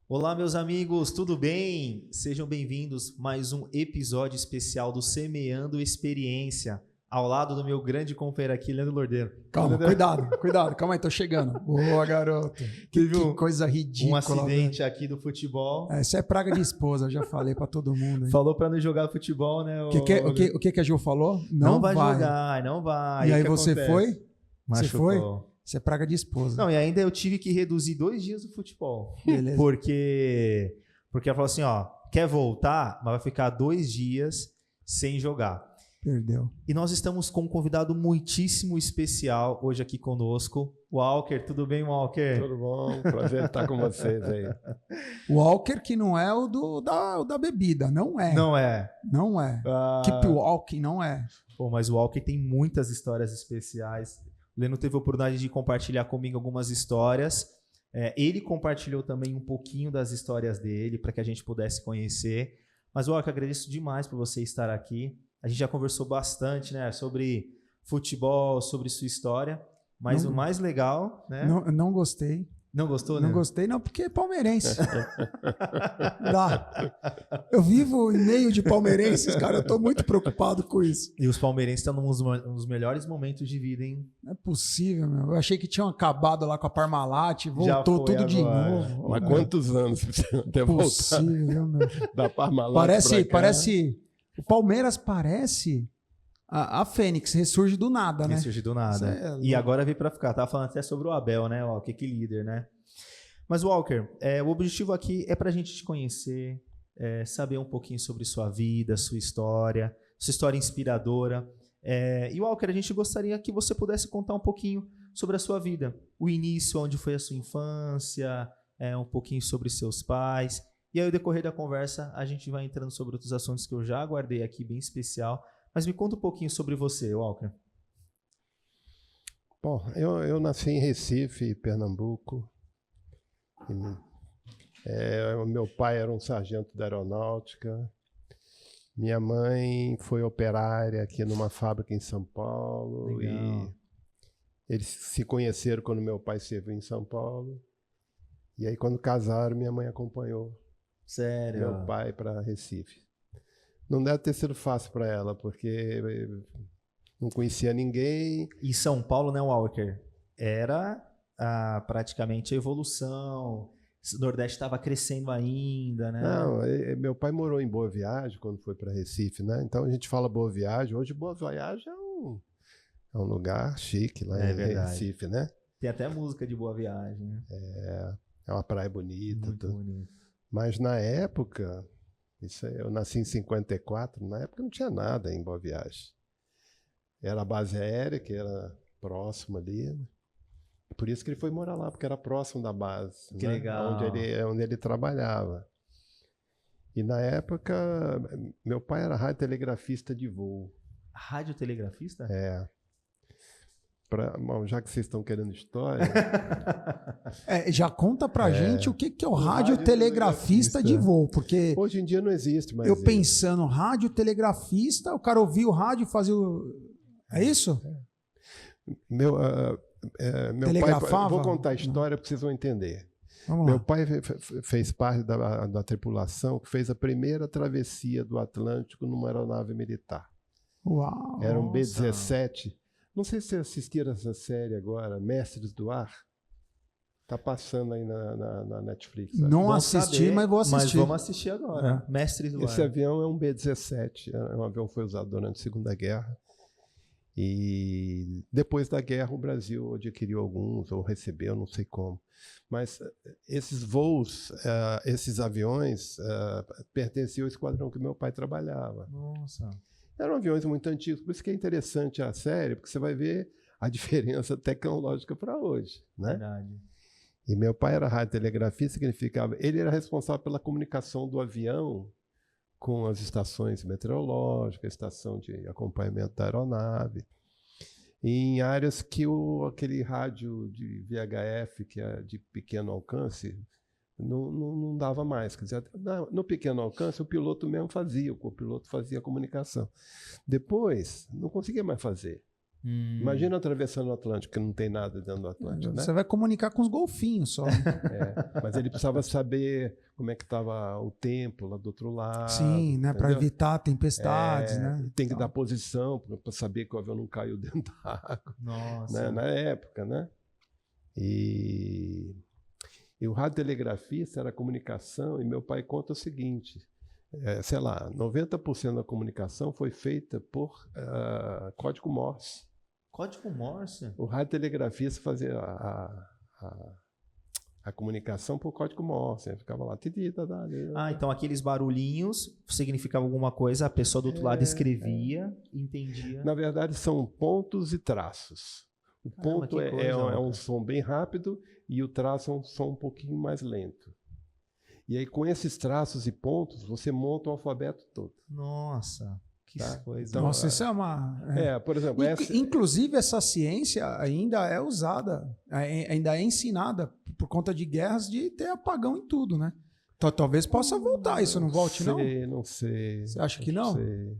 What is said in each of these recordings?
Olá, meus amigos, tudo bem? Sejam bem-vindos a mais um episódio especial do Semeando Experiência, ao lado do meu grande companheiro aqui, Leandro Lordeiro. Calma, cuidado, calma aí, tô chegando. Boa, garoto. Que coisa ridícula. Um acidente velho. aqui do futebol. Isso é praga de esposa, eu já falei pra todo mundo. Hein? Falou pra não jogar futebol, né? O que a Ju falou? Não vai jogar, não vai. E aí você acontece? Foi? Machucou. Você foi? Isso é praga de esposa. Não, e ainda eu tive que reduzir 2 dias do futebol. Beleza. Porque ela falou assim, ó, quer voltar, mas vai ficar 2 dias sem jogar. Perdeu. E nós estamos com um convidado muitíssimo especial hoje aqui conosco. Walker, tudo bem, Walker? Tudo bom, prazer estar com vocês aí. Walker que não é o da bebida, não é. Não é. Não é. Keep walking, não é. Pô, mas o Walker tem muitas histórias especiais. O Leno teve a oportunidade de compartilhar comigo algumas histórias. Ele compartilhou também um pouquinho das histórias dele para que a gente pudesse conhecer. Mas, Walker, agradeço demais por você estar aqui. A gente já conversou bastante, né, sobre futebol, sobre sua história. Mas o mais legal, né? Não gostei. Não gostou, né? Não gostei, não, porque é palmeirense. Eu vivo em meio de palmeirenses, cara. Eu tô muito preocupado com isso. E os palmeirenses estão nos melhores momentos de vida, hein? Não é possível, meu. Eu achei que tinham acabado lá com a Parmalat, voltou tudo agora. De novo. Mas quantos anos precisam ter voltado? Possível, meu. Da Parmalat parece... O Palmeiras parece... A Fênix ressurge do nada, né? Ressurge do nada. E agora veio pra ficar. Tava falando até sobre o Abel, né? Ó, que líder, né? Mas, Walker, o objetivo aqui é pra gente te conhecer, saber um pouquinho sobre sua vida, sua história inspiradora. E, Walker, a gente gostaria que você pudesse contar um pouquinho sobre a sua vida. O início, onde foi a sua infância, um pouquinho sobre seus pais. E aí, no decorrer da conversa, a gente vai entrando sobre outros assuntos que eu já aguardei aqui, bem especial. Mas me conta um pouquinho sobre você, Walker. Bom, eu nasci em Recife, Pernambuco. Meu pai era um sargento da aeronáutica. Minha mãe foi operária aqui numa fábrica em São Paulo. Legal. E eles se conheceram quando meu pai serviu em São Paulo. E aí, quando casaram, minha mãe acompanhou meu pai para Recife. Não deve ter sido fácil para ela, porque não conhecia ninguém. E São Paulo, né, Walker? Era praticamente a evolução. O Nordeste estava crescendo ainda, né? Não, meu pai morou em Boa Viagem quando foi para Recife, né? Então a gente fala Boa Viagem. Hoje Boa Viagem é um lugar chique lá em Recife, né? Tem até música de Boa Viagem, né? É uma praia bonita. Muito bonito. Mas na época... eu nasci em 54, na época não tinha nada em Boa Viagem. Era a base aérea, que era próxima ali. Né? Por isso que ele foi morar lá, porque era próximo da base. Que legal. Onde ele trabalhava. E na época, meu pai era radiotelegrafista de voo. Radiotelegrafista? Bom, já que vocês estão querendo história... já conta pra gente o que é o radiotelegrafista de voo, porque... Hoje em dia não existe mais eu pensando, radiotelegrafista, o cara ouvia o rádio e fazia o... É isso? Meu pai... Vou contar a história para vocês vão entender. Meu pai fez parte da tripulação que fez a primeira travessia do Atlântico numa aeronave militar. Uau! Era um B-17... Não sei se vocês assistiram essa série agora, Mestres do Ar. Tá passando aí na Netflix. Não assisti, mas vou assistir. Mas vamos assistir agora. Mestres do Ar. Esse avião é um B-17. Um avião que foi usado durante a Segunda Guerra. E depois da guerra o Brasil adquiriu alguns, ou recebeu, não sei como. Mas esses voos, esses aviões, pertenciam ao esquadrão que meu pai trabalhava. Nossa... Eram aviões muito antigos, por isso que é interessante a série, porque você vai ver a diferença tecnológica para hoje. Né? Verdade. E meu pai era radiotelegrafista, significava... Ele era responsável pela comunicação do avião com as estações meteorológicas, a estação de acompanhamento da aeronave, em áreas que aquele rádio de VHF, que é de pequeno alcance, não dava mais. Quer dizer, no pequeno alcance, o piloto mesmo fazia, o copiloto fazia a comunicação. Depois, não conseguia mais fazer. Imagina atravessando o Atlântico, que não tem nada dentro do Atlântico, né? Você vai comunicar com os golfinhos só. Mas ele precisava saber como é que estava o tempo lá do outro lado. Sim, né? Para evitar tempestades, né? Tem que dar posição para saber que o avião não caiu dentro da água. Nossa. Né? Na época, né? E o radiotelegrafista era comunicação, e meu pai conta o seguinte, sei lá, 90% da comunicação foi feita por código Morse. Código Morse? O radiotelegrafista fazia a comunicação por código Morse, né? Ficava lá. Então aqueles barulhinhos significavam alguma coisa, a pessoa do outro lado escrevia, entendia. Na verdade, são pontos e traços. O ponto é um som bem rápido e o traço é um som um pouquinho mais lento. E aí, com esses traços e pontos, você monta o alfabeto todo. Nossa, que coisa. Então, nossa, isso é uma... por exemplo... Inclusive, essa ciência ainda é usada, ainda é ensinada por conta de guerras de ter apagão em tudo, né? Então, talvez possa voltar isso, não volte, não? Não sei. Você acha que não? Sei.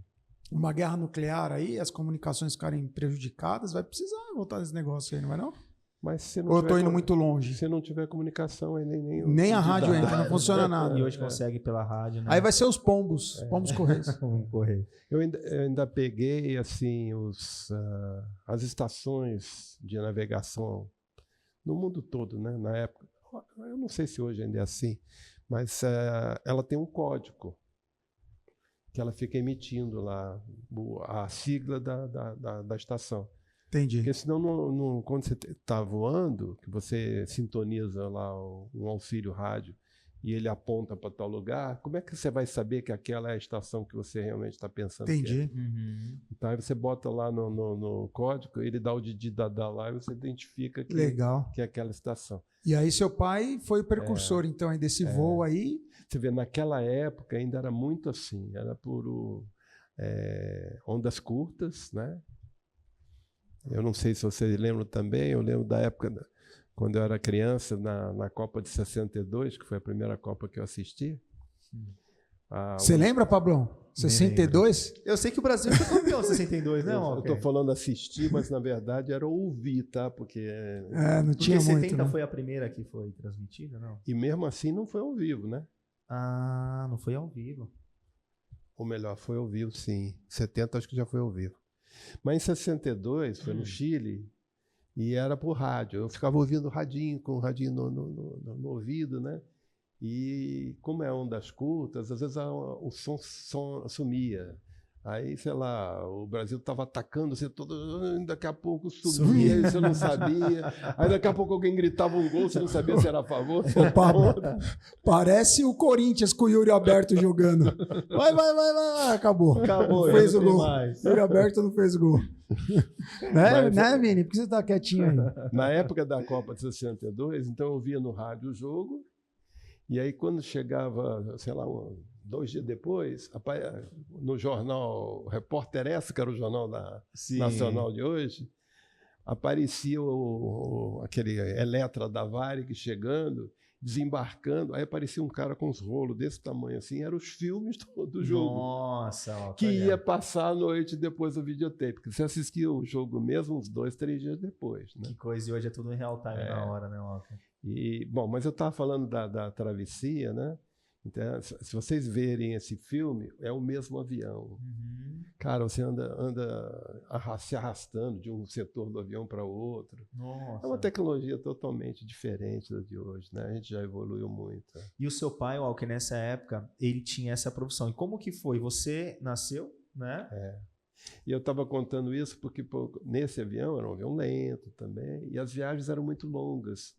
Uma guerra nuclear aí, as comunicações ficarem prejudicadas, vai precisar voltar desse negócio aí, não vai não? Mas se não Ou eu tô indo muito longe? Se não tiver comunicação, aí nem a rádio entra, não funciona nada. E hoje consegue pela rádio, né? Aí vai ser os pombos correios. Eu ainda peguei assim as estações de navegação no mundo todo, né? Na época, eu não sei se hoje ainda é assim, mas ela tem um código que ela fica emitindo lá, a sigla da estação. Entendi. Porque senão, quando você está voando, que você sintoniza lá um auxílio rádio e ele aponta para tal lugar, como é que você vai saber que aquela é a estação que você realmente está pensando? Entendi. Que é? Então aí você bota lá no código, ele dá o dididadá lá e você identifica que é aquela estação. E aí seu pai foi o precursor, então, aí desse voo aí. Você vê, naquela época ainda era muito assim, era por ondas curtas, né? Eu não sei se vocês lembram também, eu lembro da época, quando eu era criança, na Copa de 62, que foi a primeira Copa que eu assisti. Você lembra, Pablão? 62? Eu sei que o Brasil foi campeão em 62, né? Eu estou falando assistir, mas na verdade era ouvir, tá? Porque não tinha muito. 70 foi a primeira que foi transmitida, não? E mesmo assim não foi ao vivo, né? Ah, não foi ao vivo. Ou melhor, foi ao vivo, sim. 70 acho que já foi ao vivo. Mas em 62 foi no Chile e era por rádio. Eu ficava ouvindo radinho, com o radinho no ouvido, né? E como é ondas curtas, às vezes o som sumia. Aí, sei lá, o Brasil estava atacando você todo, daqui a pouco sumia, você não sabia. Aí daqui a pouco alguém gritava um gol, você não sabia se era a favor. Se era contra. Parece o Corinthians com o Yuri Alberto jogando. Vai, acabou. Acabou, não fez o gol. Mais. Yuri Alberto não fez o gol. né, Vini? Por que você tá quietinho aí? Na época da Copa de 62, então eu via no rádio o jogo, e aí quando chegava, sei lá, 2 dias depois, no jornal Repórter S, que era o jornal nacional de hoje, aparecia aquele Eletra da Varig chegando, desembarcando, aí aparecia um cara com uns rolos desse tamanho assim, eram os filmes do jogo. Nossa, que ia passar a noite depois do videotape, porque você assistia o jogo mesmo uns 2, 3 dias depois. Né? Que coisa, e hoje é tudo em real time na hora, né, Walker? Bom, mas eu estava falando da travessia, né? Então, se vocês verem esse filme, é o mesmo avião. Cara, você anda se arrastando de um setor do avião para outro. Nossa. É uma tecnologia totalmente diferente da de hoje, né? A gente já evoluiu muito. E o seu pai, Walker, nessa época, ele tinha essa profissão. E como que foi? Você nasceu, né? E eu estava contando isso porque nesse avião, era um avião lento também, e as viagens eram muito longas.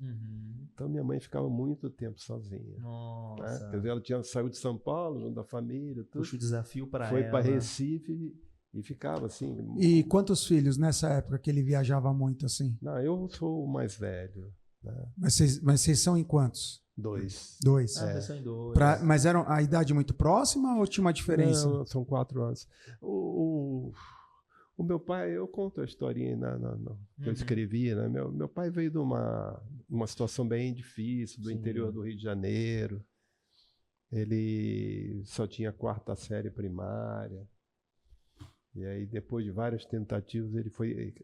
Então minha mãe ficava muito tempo sozinha. Nossa. Né? Quer dizer, ela saiu de São Paulo, junto da família, tudo. Puxa o desafio para ela. Foi para Recife e ficava assim. E quantos filhos nessa época que ele viajava muito assim? Não, eu sou o mais velho. Né? Mas vocês são em quantos? 2. 2. Vocês são em 2. Mas eram a idade muito próxima ou tinha uma diferença? Não, são 4 anos. O meu pai, eu conto a historinha que eu escrevi, né? Meu pai veio de uma situação bem difícil, do interior do Rio de Janeiro. Ele só tinha 4ª série primária. E aí, depois de várias tentativas, ele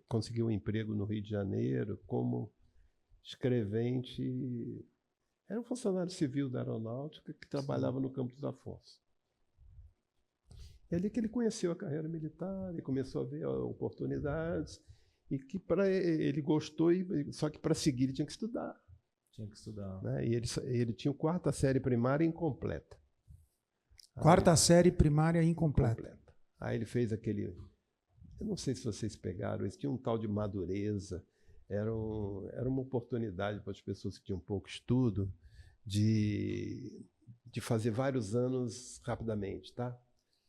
conseguiu um emprego no Rio de Janeiro como escrevente. Era um funcionário civil da aeronáutica que trabalhava no Campos dos Afonso. É ali que ele conheceu a carreira militar, ele começou a ver oportunidades, e que ele gostou, só que para seguir ele tinha que estudar. Tinha que estudar. Né? E ele tinha a 4ª série primária incompleta. 4ª série primária incompleta. Aí ele fez aquele... Eu não sei se vocês pegaram, eles tinham um tal de Madureza. Era uma oportunidade para as pessoas que tinham pouco estudo de fazer vários anos rapidamente, tá?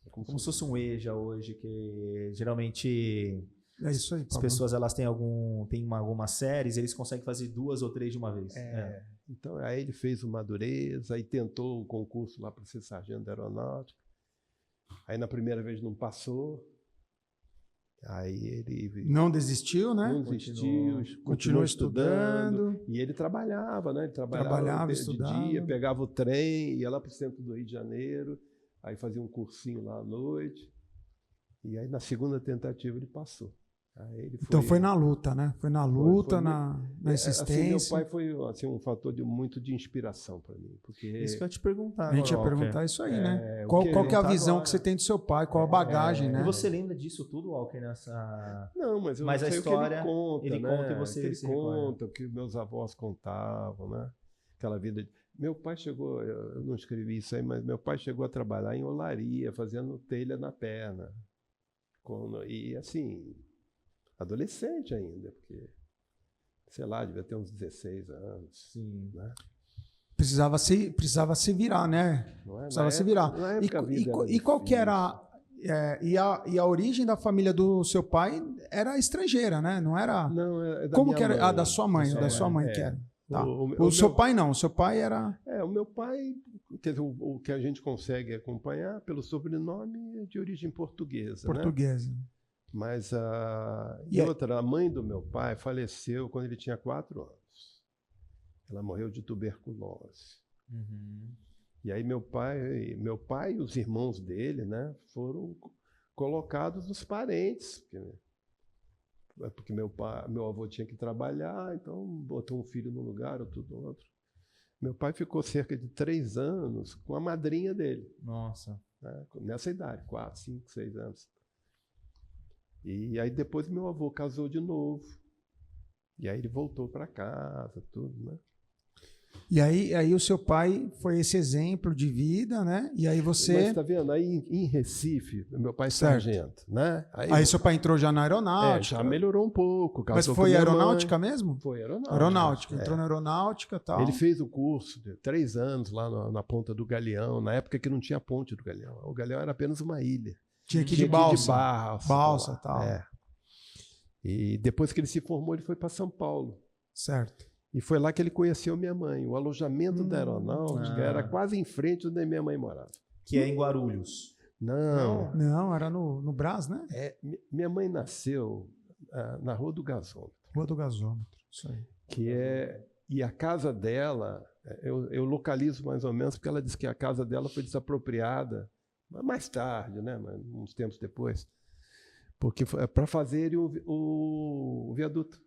Como se fosse um EJA hoje, que geralmente É isso aí, as Pablo. pessoas elas têm algumas séries, eles conseguem fazer 2 ou 3 de uma vez. Então, aí ele fez o Madureza, aí tentou o concurso lá para ser sargento da aeronáutica. Aí na primeira vez não passou. Aí ele Não desistiu, né? não desistiu, Continuou estudando. E ele trabalhava, né? Ele Trabalhava, de estudava. dia, pegava o trem, ia lá para o centro do Rio de Janeiro, aí fazia um cursinho lá à noite. E aí na segunda tentativa ele passou. Aí ele Então foi na luta, né? Foi na luta, na insistência. Assim, meu pai foi assim, um fator muito de inspiração para mim. Porque Isso que eu ia te perguntar. A gente ia Walker. perguntar isso aí, né? o Qual que é a tá visão agora. que você tem do seu pai? Qual a bagagem, né? E você lembra disso tudo, Walker, nessa... Não, mas eu Mas a sei história, o que ele conta, ele né? conta e você O que ele se recorda. conta, o que meus avós contavam, né? Aquela vida... Meu pai chegou, eu não escrevi isso aí, mas meu pai chegou a trabalhar em olaria, fazendo telha na perna. E assim, adolescente ainda, porque, sei lá, devia ter uns 16 anos. Sim. Né? Precisava se virar, né? Não é? Precisava Na se época- virar. na época a vida era E qual que difícil. era... E a origem da família do seu pai era estrangeira, né? Não era... Não, é da Como minha que era? mãe. Ah, da sua mãe. Da sua mãe é. que era. Tá. O O seu meu- pai não. O seu pai era... o meu pai, quer dizer, o que a gente consegue acompanhar pelo sobrenome é de origem portuguesa, né? português. Mas E a mãe do meu pai faleceu quando ele tinha 4 anos. Ela morreu de tuberculose. Uhum. E aí meu pai e os irmãos dele, né, foram colocados nos parentes, porque meu avô tinha que trabalhar, então botou um filho num lugar, outro no outro. Meu pai ficou cerca de 3 anos com a madrinha dele, Nossa. né, nessa idade, 4, 5, 6 anos. E aí depois meu avô casou de novo. E aí ele voltou para casa, tudo, né? E aí o seu pai foi esse exemplo de vida, né? E aí você... Mas tá vendo? Aí em Recife, meu pai é Certo. sargento, né? Aí seu pai entrou já na aeronáutica. já melhorou um pouco. Mas casou com foi minha aeronáutica mãe. mesmo? Foi aeronáutica. Aeronáutica. É. Entrou na aeronáutica e tal. Ele fez o curso de 3 anos lá na ponta do Galeão, na época que não tinha ponte do Galeão. O Galeão era apenas uma ilha. Tinha que ir Tinha de que ir balsa. balsa e tal. É. E depois que ele se formou, ele foi para São Paulo. Certo. E foi lá que ele conheceu minha mãe. O alojamento da aeronáutica Ah. era quase em frente onde minha mãe morava. Que é em Guarulhos. Não. Não, era no Brás, né? Minha mãe nasceu na Rua do Gasômetro. Rua do Gasômetro. Isso aí. E a casa dela, eu localizo mais ou menos, porque ela disse que a casa dela foi desapropriada mais tarde, né? Uns tempos depois, porque foi para fazerem o viaduto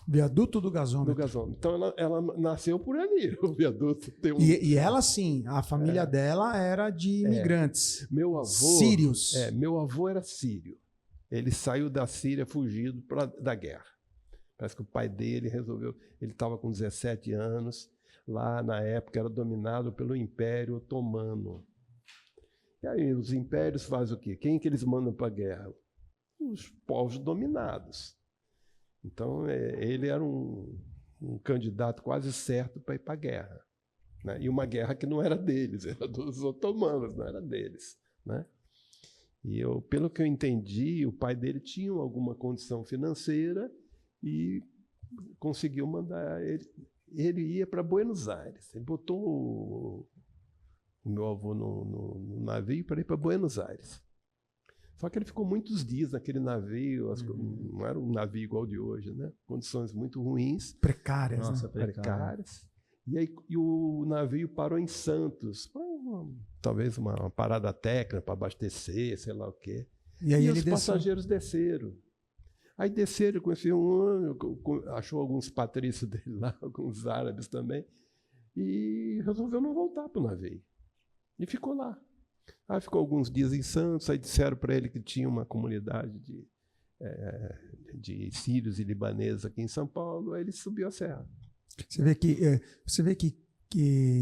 Viaduto do do Gasômetro. gasômetro. Então ela nasceu por ali, o viaduto. Tem E ela, sim, a família dela era de imigrantes. meu avô, Sírios. meu avô era sírio. Ele saiu da Síria fugido da guerra. Parece que o pai dele resolveu. Ele estava com 17 anos. Lá na época era dominado pelo Império Otomano. E aí os impérios fazem o quê? Quem que eles mandam para a guerra? Os povos dominados. Então ele era um candidato quase certo para ir para a guerra, né? E uma guerra que não era deles, era dos otomanos, não era deles, né? E pelo que eu entendi, o pai dele tinha alguma condição financeira e conseguiu mandar ele. Ele ia para Buenos Aires. Ele botou o meu avô no navio para ir para Buenos Aires. Só que ele ficou muitos dias naquele navio, não era um navio igual de hoje, né? Condições muito ruins, Precárias, Nossa, né? precárias. E o navio parou em Santos, talvez uma parada técnica para abastecer, sei lá o quê. E aí E ele os desceu. passageiros desceram. Aí desceram, conheceu um ano, achou alguns patrícios dele lá, alguns árabes também, e resolveu não voltar para o navio. E ficou lá. Aí ficou alguns dias em Santos, aí disseram para ele que tinha uma comunidade de sírios e libaneses aqui em São Paulo, aí ele subiu a serra. Você vê que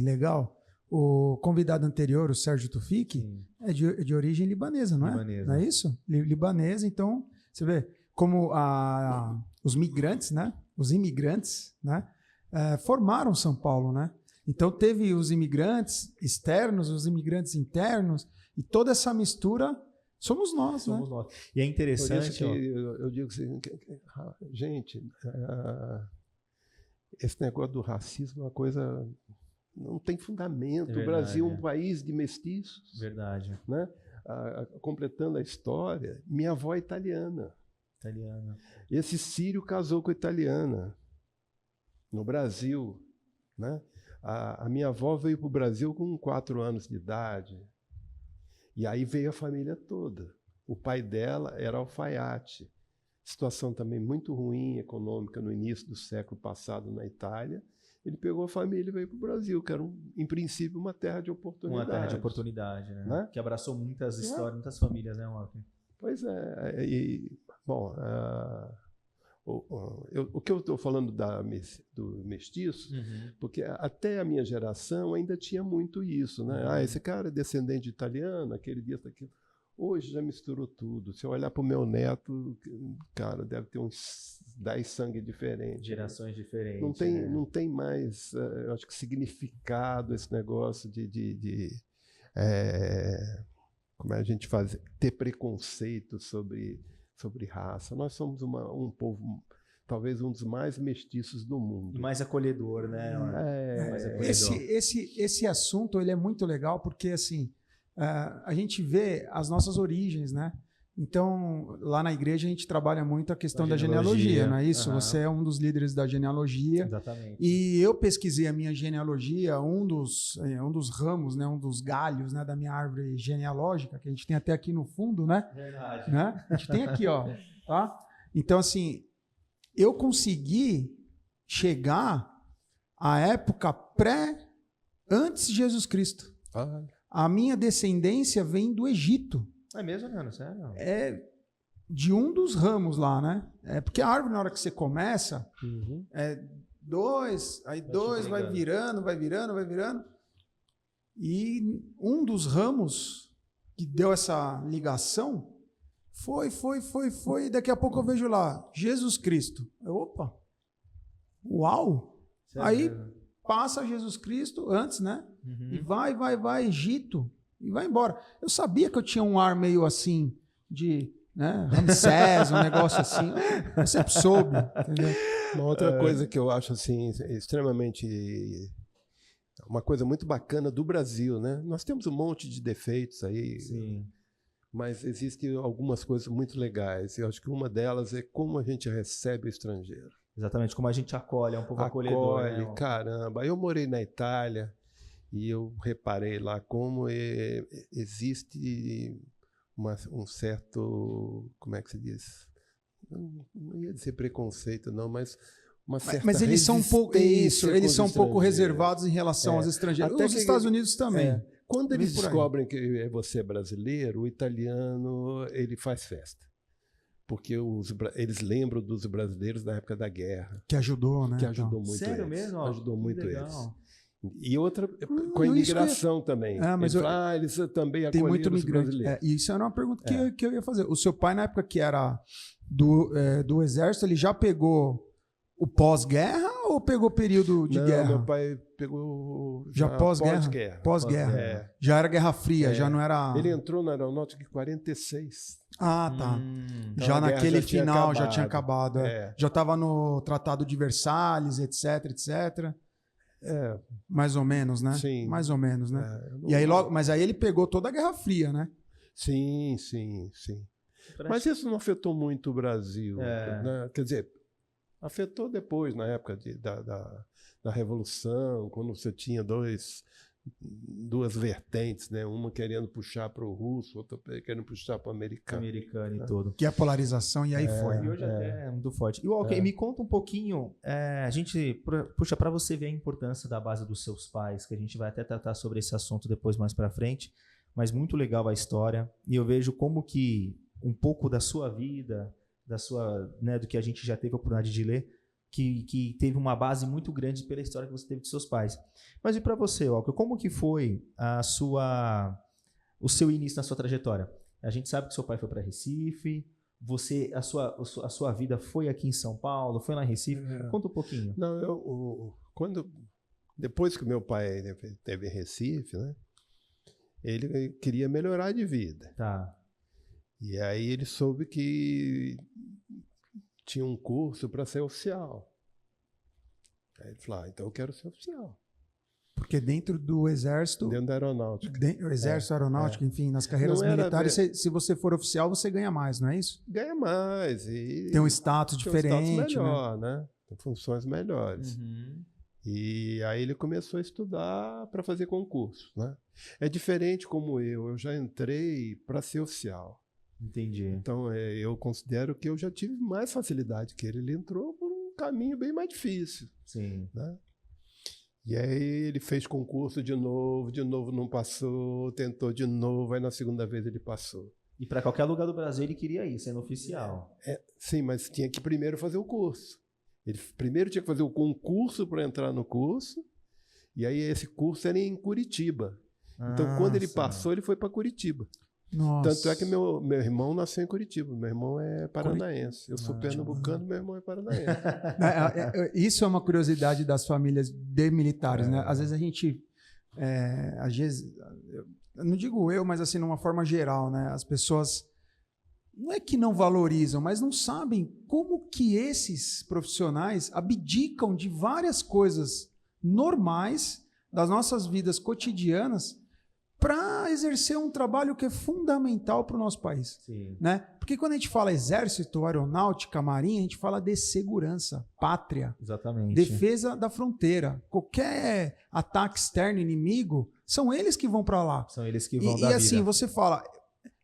legal. O convidado anterior, o Sérgio Tufik, é de origem libanesa, não é? Libanesa. Não é isso? Libanesa, então, você vê como os migrantes, né? Os imigrantes, né? Formaram São Paulo, né? Então teve os imigrantes externos, os imigrantes internos, e toda essa mistura somos nós, Somos né? nós. E é interessante, ó, Eu digo assim, gente, esse negócio do racismo é uma coisa... Não tem fundamento. É verdade, o Brasil é um país de mestiços. verdade, Né? Completando a história, minha avó é italiana. italiana. Esse sírio casou com a italiana no Brasil. Né? A minha avó veio para o Brasil com 4 anos de idade. E aí veio a família toda. O pai dela era alfaiate. Situação também muito ruim econômica no início do século passado na Itália. Ele pegou a família e veio para o Brasil, que era, em princípio, uma terra de oportunidade. Uma terra de oportunidade, né? Que abraçou muitas histórias, muitas famílias, né, Walker? Pois é. Bom, o que eu estou falando do mestiço, porque até a minha geração ainda tinha muito isso, né? Esse cara é descendente de italiano, aquele dia daquilo. Hoje já misturou tudo. Se eu olhar para o meu neto, cara, deve ter uns 10 sangue diferentes. Gerações diferentes. Não tem mais, eu acho que, significado esse negócio como é a gente faz, ter preconceito sobre raça. Nós somos um povo, talvez um dos mais mestiços do mundo. E mais acolhedor, né? Mais acolhedor. Esse assunto ele é muito legal porque assim a gente vê as nossas origens, né? Então, lá na igreja a gente trabalha muito a questão da genealogia, não é isso? Você é um dos líderes da genealogia. Exatamente. E eu pesquisei a minha genealogia, um dos ramos, né, um dos galhos, né, da minha árvore genealógica, que a gente tem até aqui no fundo, né? Verdade. Né? A gente tem aqui, ó. Tá? Então, assim, eu consegui chegar à época antes de Jesus Cristo. A minha descendência vem do Egito. É mesmo, Leandro? Sério? É de um dos ramos lá, né? É porque a árvore, na hora que você começa, é 2, aí 2 vai virando. E um dos ramos que deu essa ligação foi. E daqui a pouco eu vejo lá, Jesus Cristo. Opa! Uau! Sério? Aí passa Jesus Cristo antes, né? E vai, Egito. E vai embora. Eu sabia que eu tinha um ar meio assim, de Ramsés, um negócio assim. Eu sempre soube, entendeu? Uma outra coisa que eu acho assim, extremamente... Uma coisa muito bacana do Brasil, né? Nós temos um monte de defeitos aí, Sim. mas existem algumas coisas muito legais. Eu acho que uma delas é como a gente recebe o estrangeiro. Exatamente, como a gente acolhe, é um povo acolhedor. Né? Caramba. Eu morei na Itália e eu reparei lá como existe um certo, como é que se diz? Não ia dizer preconceito, não, mas uma certa Mas eles são um pouco eles são um pouco reservados em relação aos estrangeiros. Até os Estados Unidos também. Quando eles descobrem que você é brasileiro, o italiano ele faz festa. Porque eles lembram dos brasileiros da época da guerra. Que ajudou, né? Que ajudou muito Sério eles. mesmo? Ajudou muito legal. eles. E outra, com a imigração também. Mas eles também tem acolheram muito os migrante. brasileiros. Isso era uma pergunta que eu ia fazer. O seu pai, na época que era do exército, ele já pegou o pós-guerra ou pegou o período de guerra? Meu pai pegou já pós-guerra. Pós-guerra. Já era Guerra Fria, já não era... Ele entrou na aeronáutica em 46. Ah, tá. Então já naquele já final já tinha acabado. Já estava no Tratado de Versalhes, etc. Mais ou menos, né? Sim. Mais ou menos, né? E aí mas aí ele pegou toda a Guerra Fria, né? Sim. Mas isso não afetou muito o Brasil. Né? Quer dizer, afetou depois, na época da Revolução, quando você tinha dois duas vertentes, né? Uma querendo puxar para o russo, outra querendo puxar para o americano. Americano e tudo. Que é a polarização, e aí foi. E hoje até é muito forte. E Walker, me conta um pouquinho, a gente puxa para você ver a importância da base dos seus pais, que a gente vai até tratar sobre esse assunto depois mais para frente, mas muito legal a história, e eu vejo como que um pouco da sua vida, né, do que a gente já teve a oportunidade de ler, que teve uma base muito grande pela história que você teve de seus pais. Mas e para você, Walker, como que foi o seu início na sua trajetória? A gente sabe que seu pai foi para Recife, a sua vida foi aqui em São Paulo, foi lá em Recife. Conta um pouquinho. Não, depois que meu pai teve em Recife, né, ele queria melhorar de vida. Tá. E aí ele soube que tinha um curso para ser oficial. Aí ele falou, então eu quero ser oficial. Porque dentro do Exército... Dentro da Aeronáutica. O Exército, Aeronáutica, enfim, nas carreiras militares, se você for oficial, você ganha mais, não é isso? Ganha mais. E tem um status diferente. Tem um status melhor, né? Tem funções melhores. Uhum. E aí ele começou a estudar para fazer concurso, né? É diferente como eu já entrei para ser oficial. Entendi. Então, eu considero que eu já tive mais facilidade que ele. Ele entrou por um caminho bem mais difícil. Sim. Né? E aí ele fez concurso de novo não passou, tentou de novo, aí na segunda vez ele passou. E para qualquer lugar do Brasil ele queria ir, sendo oficial. Sim, mas tinha que primeiro fazer o curso. Ele primeiro tinha que fazer o concurso para entrar no curso, e aí esse curso era em Curitiba. Então, quando ele passou, ele foi para Curitiba. Nossa. Tanto é que meu irmão nasceu em Curitiba. Meu irmão é paranaense. Eu sou pernambucano, meu irmão é paranaense. Isso é uma curiosidade das famílias de militares, né? Às vezes a gente... não digo eu, mas assim, numa forma geral, né? As pessoas não é que não valorizam, mas não sabem como que esses profissionais abdicam de várias coisas normais das nossas vidas cotidianas para exercer um trabalho que é fundamental para o nosso país. Sim. Né? Porque quando a gente fala exército, aeronáutica, marinha, a gente fala de segurança, pátria, exatamente, defesa da fronteira. Qualquer ataque externo, inimigo, são eles que vão para lá. São eles que vão dar vida. E assim, você fala,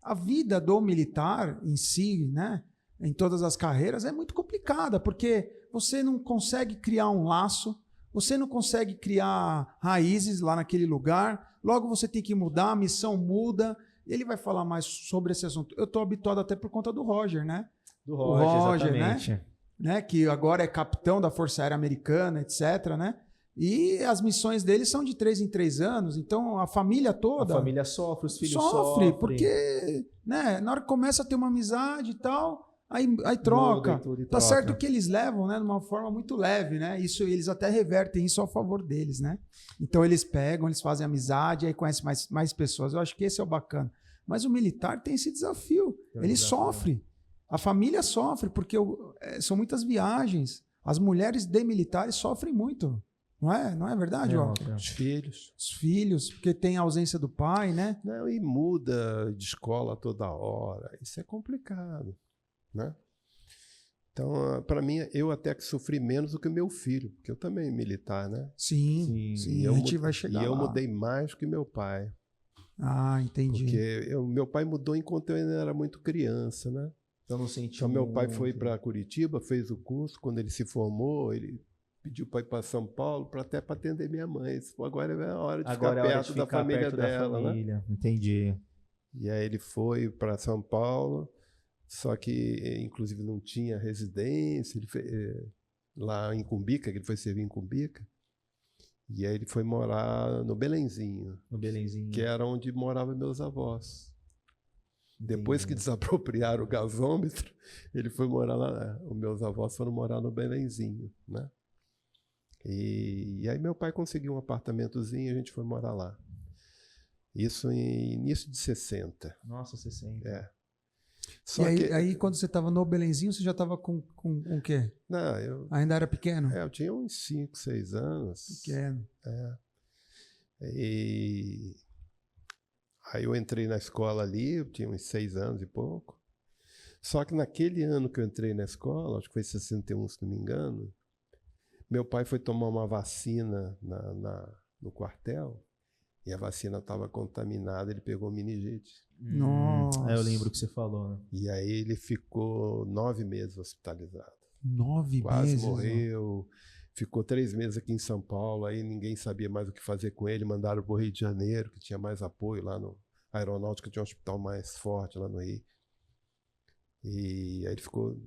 a vida do militar em si, né, em todas as carreiras, é muito complicada, porque você não consegue criar um laço, você não consegue criar raízes lá naquele lugar, logo você tem que mudar, a missão muda. Ele vai falar mais sobre esse assunto. Eu estou habituado até por conta do Roger, né? Do Roger, exatamente. Né? Que agora é capitão da Força Aérea Americana, etc., né? E as missões dele são de 3 em 3 anos, então a família toda... A família sofre, os filhos sofrem. Porque, né, na hora que começa a ter uma amizade e tal... Aí troca. Tá certo que eles levam, né, de uma forma muito leve, né? Isso, eles até revertem isso a favor deles, né? Então eles pegam, eles fazem amizade, aí conhecem mais pessoas. Eu acho que esse é o bacana. Mas o militar tem esse desafio. Ele sofre. A família sofre, porque são muitas viagens. As mulheres de militares sofrem muito. Não é verdade, Walker? Os filhos. Os filhos, porque tem a ausência do pai, né? Não, e muda de escola toda hora. Isso é complicado. Né? Então, para mim, eu até que sofri menos do que o meu filho, porque eu também militar, né? Sim. A gente vai chegar lá. E eu mudei mais que meu pai. Ah, entendi. Porque meu pai mudou enquanto eu ainda era muito criança, né? Eu não senti então, meu pai foi para Curitiba, fez o curso, quando ele se formou, ele pediu para ir para São Paulo para atender minha mãe. Agora é a hora de ficar perto da família dela, né? Entendi. E aí ele foi para São Paulo. Só que, inclusive, não tinha residência. Ele lá em Cumbica, que ele foi servir em Cumbica. E aí ele foi morar no Belenzinho. No Belenzinho. Que era onde moravam meus avós. Depois que desapropriaram o gasômetro, ele foi morar lá. Os meus avós foram morar no Belenzinho, né? E aí meu pai conseguiu um apartamentozinho e a gente foi morar lá. Isso em início de 60. Nossa, 60. É. Só aí, quando você estava no Belenzinho, você já estava com o quê? Não, eu... Ainda era pequeno? Eu tinha uns 5, 6 anos. Pequeno. E aí eu entrei na escola ali, eu tinha uns 6 anos e pouco. Só que naquele ano que eu entrei na escola, acho que foi 61, se não me engano, meu pai foi tomar uma vacina no quartel E a vacina estava contaminada, ele pegou meningite. Nossa. Eu lembro que você falou, né? E aí ele ficou 9 meses hospitalizado. 9 Quase meses. morreu. Ficou 3 meses aqui em São Paulo, aí ninguém sabia mais o que fazer com ele. Mandaram para o Rio de Janeiro, que tinha mais apoio lá no Aeronáutica, tinha um hospital mais forte lá no Rio. E aí ele ficou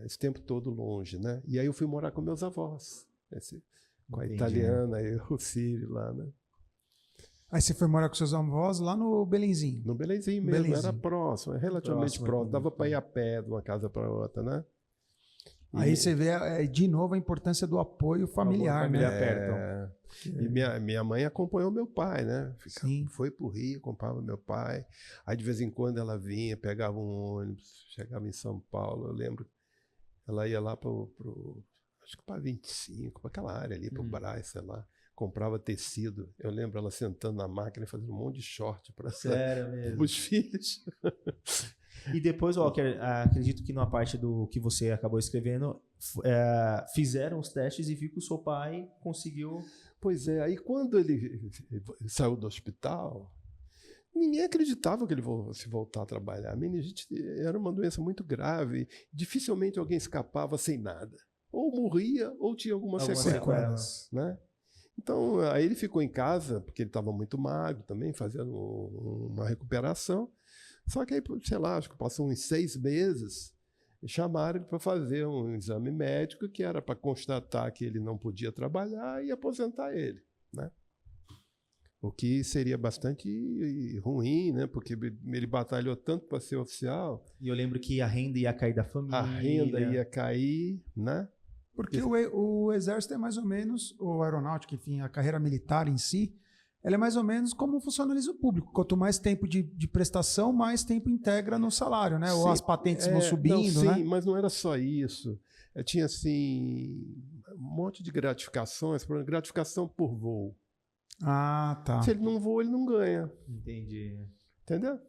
esse tempo todo longe, né? E aí eu fui morar com meus avós, com a Entendi. italiana e o Círio lá, né? Aí você foi morar com seus avós lá no Belenzinho. No Belenzinho mesmo, Belenzinho. era próximo, relativamente próximo, dava para ir a pé de uma casa para outra, né? Aí você vê de novo a importância do apoio familiar, familiar né? perto. E minha mãe acompanhou meu pai, né? Sim. Foi pro Rio, acompanhava meu pai. Aí de vez em quando ela vinha, pegava um ônibus, chegava em São Paulo. Eu lembro, ela ia lá acho que para 25, para aquela área ali, para o Brás, sei lá. Comprava tecido. Eu lembro ela sentando na máquina e fazendo um monte de short para Sério mesmo. os filhos. E depois, Walker, acredito que numa parte do que você acabou escrevendo, fizeram os testes e viu que o seu pai conseguiu... Pois é, aí quando ele saiu do hospital, ninguém acreditava que ele fosse voltar a trabalhar. A meningite era uma doença muito grave, dificilmente alguém escapava sem nada. Ou morria, ou tinha alguma sequela, né? Então, aí ele ficou em casa, porque ele estava muito magro também, fazendo uma recuperação. Só que aí, sei lá, acho que passou uns 6 meses, chamaram ele para fazer um exame médico que era para constatar que ele não podia trabalhar e aposentar ele, né? O que seria bastante ruim, né? Porque ele batalhou tanto para ser oficial. E eu lembro que a renda ia cair da família. A renda ia cair, né? Porque o exército é mais ou menos, ou a aeronáutica, enfim, a carreira militar em si, ela é mais ou menos como um funcionalismo público. Quanto mais tempo de prestação, mais tempo integra no salário, né? Ou Sim, as patentes vão subindo, não, né? Sim, mas não era só isso. Tinha, assim, um monte de gratificações, por exemplo, gratificação por voo. Ah, tá. Se ele não voa, ele não ganha. Entendi. Entendeu?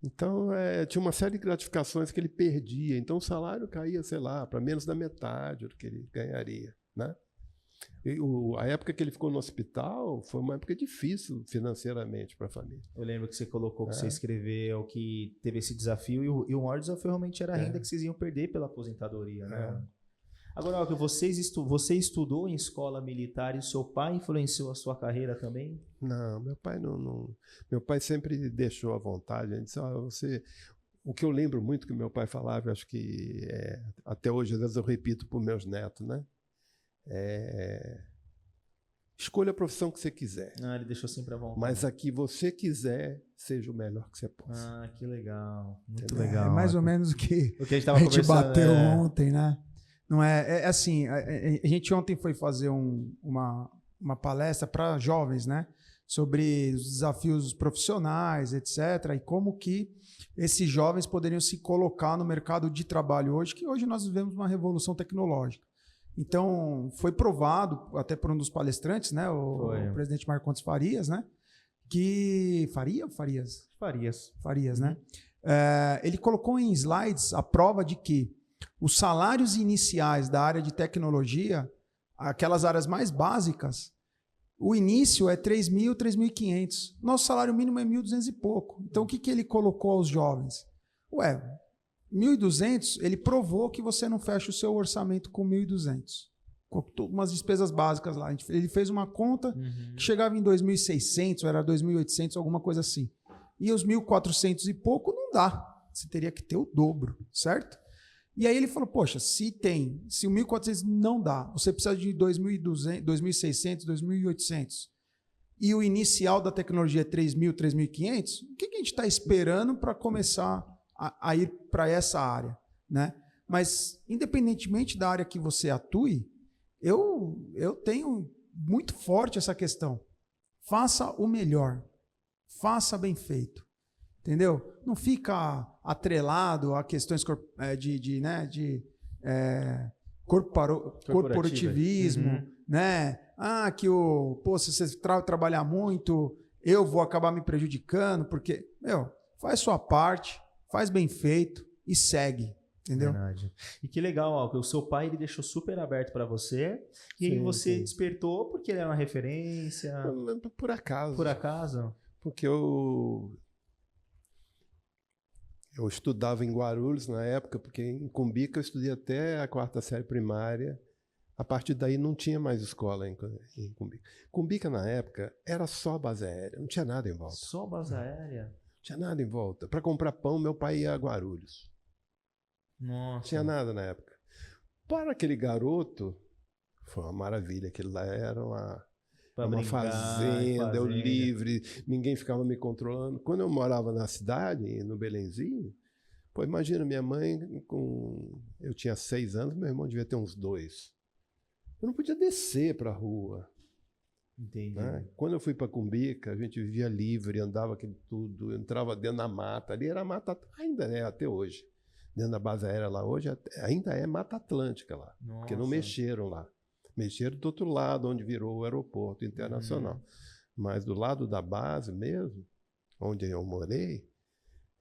Então, tinha uma série de gratificações que ele perdia. Então, o salário caía, sei lá, para menos da metade do que ele ganharia, né? E a época que ele ficou no hospital foi uma época difícil financeiramente para a família. Eu lembro que você colocou, que você escreveu, que teve esse desafio, e o maior desafio realmente era a renda que vocês iam perder pela aposentadoria, né? Agora, Walker, você estudou em escola militar e o seu pai influenciou a sua carreira também? Não, meu pai não. Meu pai sempre deixou à vontade. Ele disse, o que eu lembro muito que meu pai falava, eu acho que até hoje às vezes eu repito para os meus netos, né? Escolha a profissão que você quiser. Ele deixou sempre à vontade. Mas a que você quiser, seja o melhor que você possa. Que legal. Muito Entendeu? legal. É mais ou menos o que a gente a gente bateu ontem, né? Não é assim, a gente ontem foi fazer uma palestra para jovens, né? Sobre os desafios profissionais, etc. E como que esses jovens poderiam se colocar no mercado de trabalho hoje, que hoje nós vivemos uma revolução tecnológica. Então, foi provado, até por um dos palestrantes, né? O presidente Marcondes Farias, né? Que... Faria ou Farias? Farias, né? Ele colocou em slides a prova de que os salários iniciais da área de tecnologia, aquelas áreas mais básicas, o início é 3.000, 3.500. Nosso salário mínimo é 1.200 e pouco. Então, o que ele colocou aos jovens? 1.200, ele provou que você não fecha o seu orçamento com 1.200. Com umas despesas básicas lá. Ele fez uma conta que chegava em 2.600, ou era 2.800, alguma coisa assim. E os 1.400 e pouco não dá. Você teria que ter o dobro, certo? E aí ele falou, poxa, se o 1.400 não dá, você precisa de 2.200, 2.600, 2.800, e o inicial da tecnologia é 3.000, 3.500, o que a gente está esperando para começar a ir para essa área, né? Mas, independentemente da área que você atue, eu tenho muito forte essa questão. Faça o melhor. Faça bem feito. Entendeu? Não fica atrelado a questões de corporativismo, né? Que se você trabalhar muito, eu vou acabar me prejudicando, porque, faz sua parte, faz bem feito e segue, Entendeu? Verdade. E que legal, ó, que o seu pai ele deixou super aberto para você, e aí Sim, você sim. despertou porque ele era uma referência, Por acaso. por acaso? Porque eu estudava em Guarulhos na época, porque em Cumbica eu estudei até a 4ª série primária. A partir daí não tinha mais escola em Cumbica. Cumbica, na época, era só base aérea, não tinha nada em volta. Só base aérea? Não tinha nada em volta. Para comprar pão, meu pai ia a Guarulhos. Nossa. Não tinha nada na época. Para aquele garoto, foi uma maravilha. Aquilo lá era Pra uma brincar, fazenda, eu fazenda. livre, ninguém ficava me controlando. Quando eu morava na cidade, no Belenzinho, pô, imagina, minha mãe, eu tinha 6 anos, meu irmão devia ter uns 2. Eu não podia descer para a rua. Entendi. Né? Quando eu fui para Cumbica, a gente vivia livre, andava aquilo tudo, entrava dentro da mata. Ali era mata, ainda é até hoje. Dentro da base aérea lá hoje, ainda é Mata Atlântica lá. Nossa. Porque não mexeram lá. Mexeram do outro lado, onde virou o aeroporto internacional. Mas do lado da base mesmo, onde eu morei,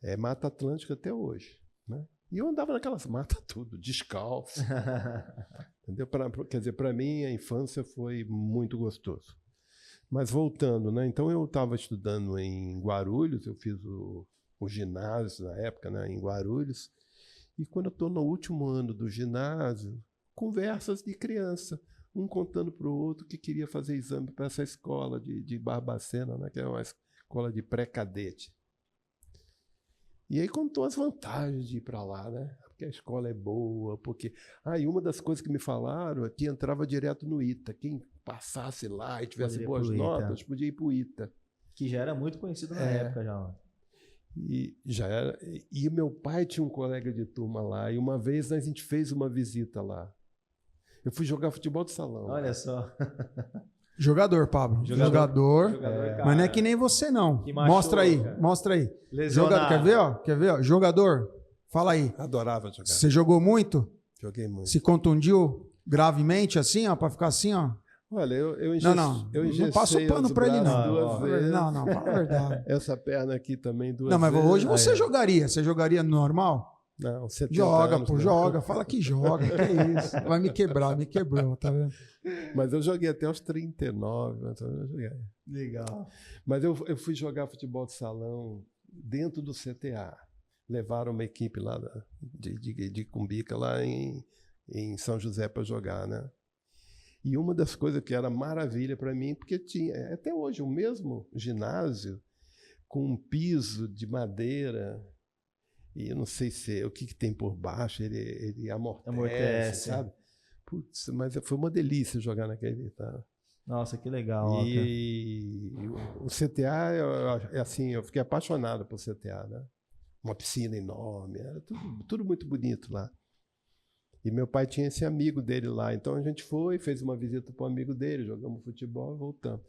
é Mata Atlântica até hoje. Né? E eu andava naquelas matas tudo, descalço. Entendeu? Quer dizer, para mim a infância foi muito gostoso. Mas voltando, né? Então eu estava estudando em Guarulhos, eu fiz o ginásio na época, né? Em Guarulhos. E quando eu estou no último ano do ginásio, conversas de criança, um contando para o outro que queria fazer exame para essa escola de Barbacena, né? Que é uma escola de pré-cadete. E aí contou as vantagens de ir para lá, né? Porque a escola é boa, porque... e uma das coisas que me falaram é que entrava direto no ITA. Quem passasse lá e tivesse boas notas, podia ir para o ITA. Que já era muito conhecido na época, já. E já era. E meu pai tinha um colega de turma lá, e uma vez a gente fez uma visita lá. Eu fui jogar futebol de salão. Olha só. Jogador, Pablo. Jogador. Mas não é que nem você, não. Mostra aí, mostra aí. Jogador, quer ver, ó? Quer ver, ó? Jogador, fala aí. Adorava jogar. Você jogou muito? Joguei muito. Se contundiu gravemente assim, ó, pra ficar assim, ó? Olha, eu não passa o pano pra ele, não. Duas vezes. Não, fala a verdade. Essa perna aqui também 2 vezes. Não, mas hoje você Aí, jogaria. Você jogaria normal? Não, 70 joga, anos, pô, né? joga. Fala que joga. Que é isso? Vai me quebrar, me quebrou, tá vendo? Mas eu joguei até os 39, então eu joguei. Legal. Mas eu fui jogar futebol de salão dentro do CTA. Levaram uma equipe lá de Cumbica lá em São José para jogar, né? E uma das coisas que era maravilha para mim, porque tinha até hoje o mesmo ginásio com um piso de madeira, e eu não sei o que tem por baixo, ele amortece, sabe? Putz, mas foi uma delícia jogar naquele, tá? Nossa, que legal. E o CTA, assim, eu fiquei apaixonado por CTA, né? Uma piscina enorme, era tudo muito bonito lá. E meu pai tinha esse amigo dele lá, então a gente fez uma visita para um amigo dele, jogamos futebol e voltamos.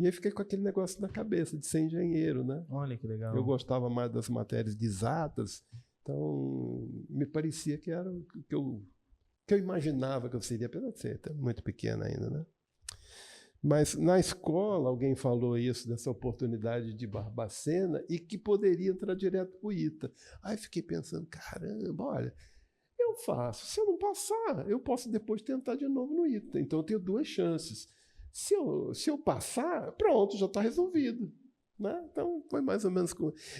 E aí fiquei com aquele negócio na cabeça de ser engenheiro, né? Olha que legal. Eu gostava mais das matérias de exatas, então me parecia que era o que eu imaginava que eu seria, apesar de ser muito pequeno ainda, né? Mas na escola alguém falou isso, dessa oportunidade de Barbacena e que poderia entrar direto para o ITA. Aí fiquei pensando, caramba, olha, eu faço. Se eu não passar, eu posso depois tentar de novo no ITA. Então eu tenho 2 chances. Se eu passar, pronto, já está resolvido. Né? Então foi mais ou menos...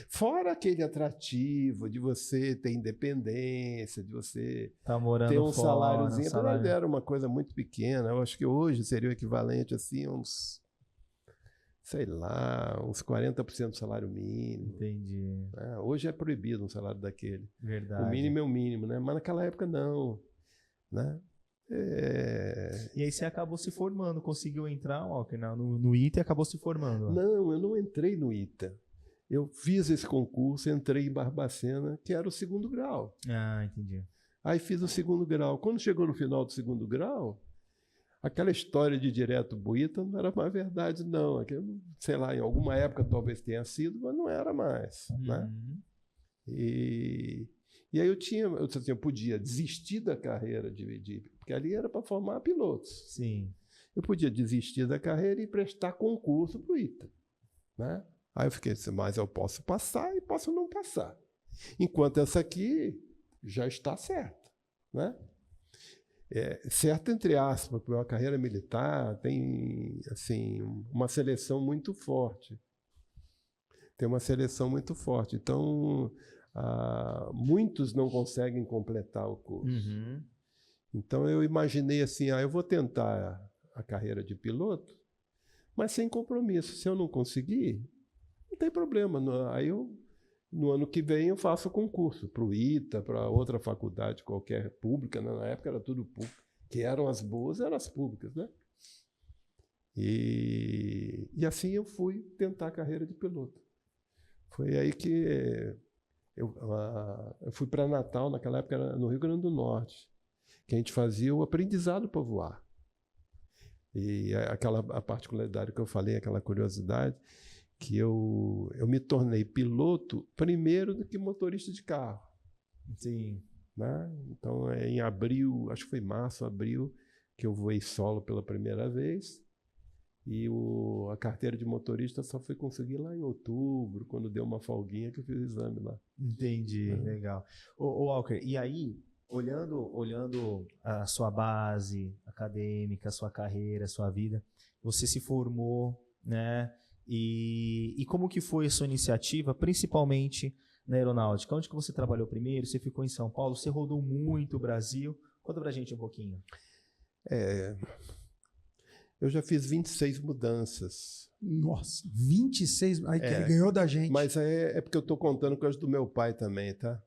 Fora aquele atrativo de você ter independência, de você ter um saláriozinho. Salário. Era uma coisa muito pequena. Eu acho que hoje seria o equivalente assim, uns 40% do salário mínimo. Entendi. Hoje é proibido um salário daquele. Verdade. O mínimo é o mínimo, né? Mas naquela época não. Né? E aí você acabou se formando, conseguiu entrar, Walker, no ITA e acabou se formando. Não, eu não entrei no ITA. Eu fiz esse concurso, entrei em Barbacena, que era o 2º grau. Ah, entendi. Aí fiz o 2º grau. Quando chegou no final do 2º grau, aquela história de direto pro ITA não era mais verdade, não. Aquilo, sei lá, em alguma época talvez tenha sido, mas não era mais. Né? E aí eu podia desistir da carreira porque ali era para formar pilotos. Sim. Eu podia desistir da carreira e prestar concurso para o ITA. Né? Aí eu fiquei assim, mas eu posso passar e posso não passar. Enquanto essa aqui já está certa, né? Certo entre aspas, porque a carreira militar tem assim uma seleção muito forte. Tem uma seleção muito forte. Então, muitos não conseguem completar o curso. Uhum. Então, eu imaginei assim, eu vou tentar a carreira de piloto, mas sem compromisso. Se eu não conseguir, não tem problema. Aí no ano que vem eu faço concurso para o ITA, para outra faculdade qualquer pública, né? Na época era tudo público, que eram as boas, eram as públicas, né? E assim eu fui tentar a carreira de piloto. Foi aí que eu fui para Natal, naquela época era no Rio Grande do Norte, que a gente fazia o aprendizado para voar. E a particularidade que eu falei, aquela curiosidade, que eu me tornei piloto primeiro do que motorista de carro. Sim. Né? Então, em abril, acho que foi março, abril, que eu voei solo pela primeira vez. E a carteira de motorista só fui conseguir lá em outubro, quando deu uma folguinha que eu fiz o exame lá. Entendi, legal. Ô Walker, e aí, olhando a sua base acadêmica, a sua carreira, a sua vida, você se formou, né? E como que foi a sua iniciativa, principalmente na aeronáutica? Onde que você trabalhou primeiro? Você ficou em São Paulo? Você rodou muito o Brasil? Conta pra gente um pouquinho. Eu já fiz 26 mudanças. Nossa, 26? Aí que ele ganhou da gente. Mas é porque eu estou contando coisas do meu pai também, tá?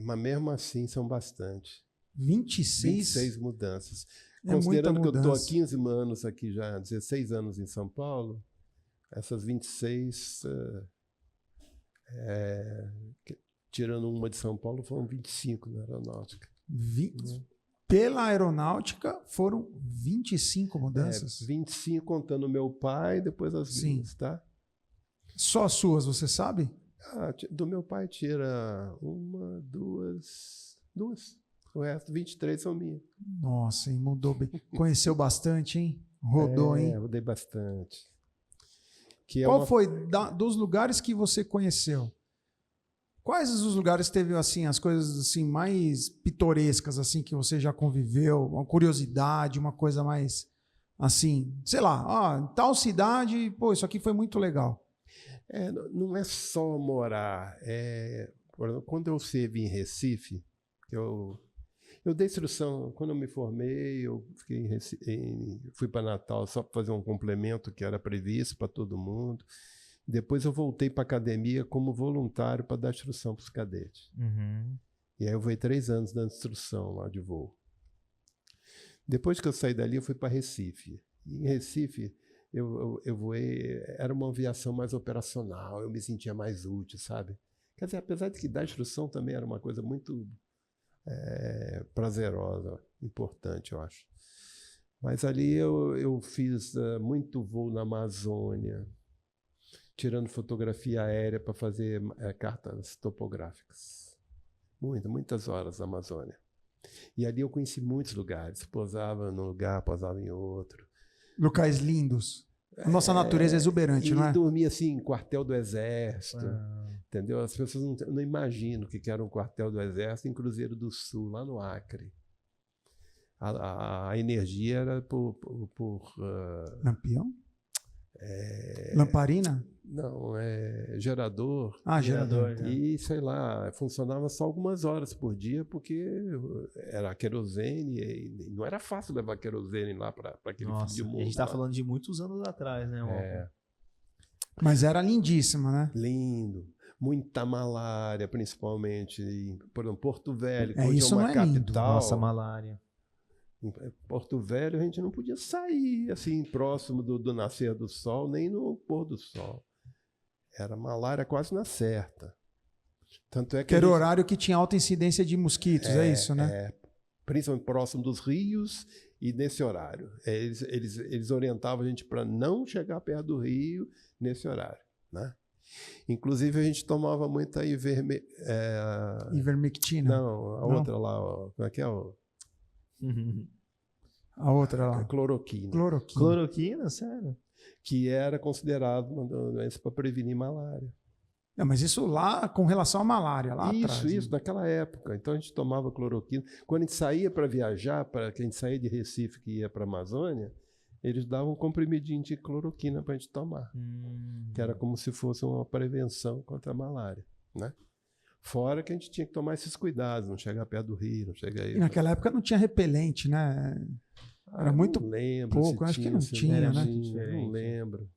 Mas mesmo assim são bastante. 26 mudanças. Considerando que eu estou há 15 anos aqui já, 16 anos em São Paulo, essas 26, tirando uma de São Paulo, foram 25 na aeronáutica. Pela aeronáutica foram 25 mudanças? 25 contando meu pai, depois as minhas, tá? Só as suas, você sabe? Do meu pai tira uma, duas. O resto, 23 são minhas. Nossa, hein? Mudou bem. Conheceu bastante, hein? Rodou, hein? Rodei bastante. Qual foi, dos lugares que você conheceu, quais os lugares teve assim, as coisas assim, mais pitorescas assim, que você já conviveu? Uma curiosidade, uma coisa mais assim, sei lá, em tal cidade, pô, isso aqui foi muito legal. Não é só morar. Por exemplo, quando eu estive em Recife, eu dei instrução, quando eu me formei, eu fui para Natal só para fazer um complemento que era previsto para todo mundo. Depois eu voltei para a academia como voluntário para dar instrução para os cadetes. Uhum. E aí eu voei 3 anos dando instrução lá de voo. Depois que eu saí dali, eu fui para Recife. E em Recife, eu voei, era uma aviação mais operacional, eu me sentia mais útil, sabe? Quer dizer, apesar de que dar instrução também era uma coisa muito prazerosa, importante, eu acho. Mas ali eu fiz muito voo na Amazônia, tirando fotografia aérea para fazer cartas topográficas. Muitas horas na Amazônia. E ali eu conheci muitos lugares. Pousava num lugar, pousava em outro. Locais lindos. A nossa natureza é exuberante, não é? E dormia assim em quartel do Exército. Entendeu? As pessoas não imaginam o que era um quartel do Exército em Cruzeiro do Sul, lá no Acre. A energia era por Lampião? Lamparina? Não, gerador. Gerador. E, sei lá, funcionava só algumas horas por dia, porque era querosene, e não era fácil levar querosene lá para aquele fim de mundo. A gente está falando de muitos anos atrás, né? Mas era lindíssima, né? Lindo. Muita malária, principalmente. Por exemplo, Porto Velho, que hoje é uma capital. Lindo. Nossa, malária. Em Porto Velho, a gente não podia sair assim próximo do nascer do sol, nem no pôr do sol. Era malária quase na certa. Tanto é que era o horário que tinha alta incidência de mosquitos, é isso, né? Principalmente próximo dos rios e nesse horário. Eles orientavam a gente para não chegar perto do rio nesse horário, né? Inclusive, a gente tomava muita ivermectina? Não, outra lá, como é que é? A outra lá. Cloroquina. Cloroquina, sério? Que era considerado uma doença para prevenir malária. Não, mas isso lá com relação à malária, lá atrás. Isso, naquela época. Então a gente tomava cloroquina. Quando a gente saía para viajar, que a gente saía de Recife que ia para a Amazônia, eles davam um comprimidinho de cloroquina para a gente tomar. Que era como se fosse uma prevenção contra a malária, né? Fora que a gente tinha que tomar esses cuidados, não chegar perto do rio, não chegar aí. E naquela época não tinha repelente, né? Era muito não lembro pouco, acho que não tinha, né? Não lembro.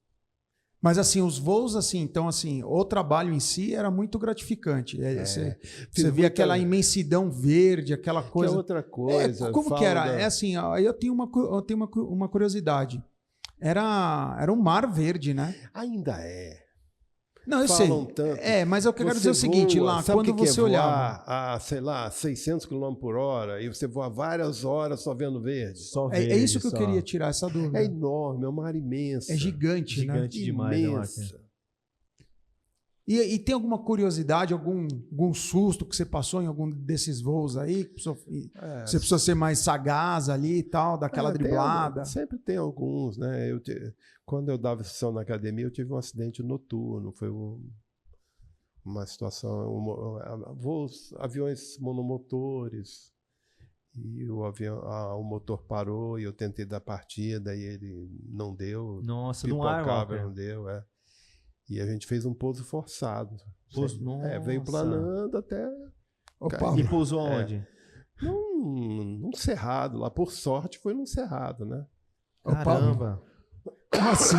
Mas assim, os voos, assim, então assim, o trabalho em si era muito gratificante. Você via aquela imensidão verde, aquela coisa. Que é outra coisa. Como que era? É assim, ó, eu tenho uma curiosidade. Era um mar verde, né? Ainda é. Não, eu sei. Tanto. Mas eu quero dizer o seguinte, lá, quando você olhava... a, sei lá, 600 km por hora e você voa várias horas só vendo verde. Só verde, é isso que eu queria tirar, essa dúvida. É enorme, é uma área imensa. É gigante, né? Gigante demais. Imensa. E tem alguma curiosidade, algum susto que você passou em algum desses voos aí? Você precisou ser mais sagaz ali e tal, daquela driblada? Sempre tem alguns, né? Quando eu dava sessão na academia, eu tive um acidente noturno. Foi uma situação... aviões monomotores. E o motor parou e eu tentei dar partida e ele não deu. Nossa, no ar, não deu, E a gente fez um pouso forçado. Veio planando até... Opa. E pousou aonde? Num cerrado lá. Por sorte, foi num cerrado, né? Caramba! Como assim?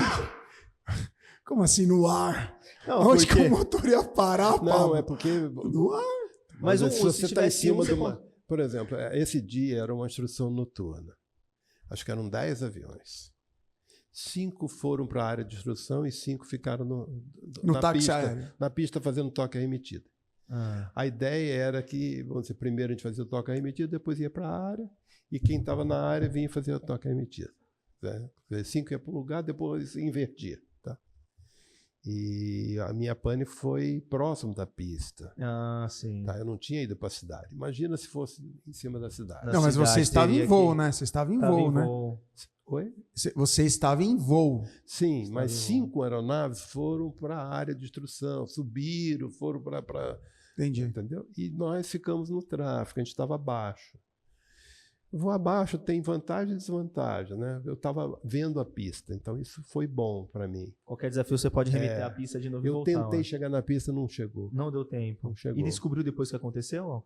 Como assim no ar? Não, onde que o motor ia parar, Paulo? Não, é porque... No ar? Mas se você está em cima de uma... Por exemplo, esse dia era uma instrução noturna. Acho que eram 10 aviões. 5 foram para a área de instrução e 5 ficaram no táxi aéreo. Na pista fazendo toque arremetido. A ideia era que, vamos dizer, primeiro a gente fazia o toque arremetido, depois ia para a área, e quem estava na área vinha fazer o toque arremetido. Né? 5 ia para um lugar, depois invertia. Tá? E a minha pane foi próximo da pista. Sim. Tá? Eu não tinha ido para a cidade. Imagina se fosse em cima da cidade. Não, mas você estava em voo, né? Você estava em voo, né? Oi? Você estava em voo. Sim, mas 5 aeronaves foram para a área de instrução, subiram, foram para... Entendi. Entendeu? E nós ficamos no tráfego, a gente estava abaixo. Voo abaixo tem vantagem e desvantagem, né? Eu estava vendo a pista, então isso foi bom para mim. Qualquer desafio você pode remeter à pista de novo e voltar. Eu tentei chegar na pista, não chegou. Não deu tempo. Não chegou. E descobriu depois que aconteceu?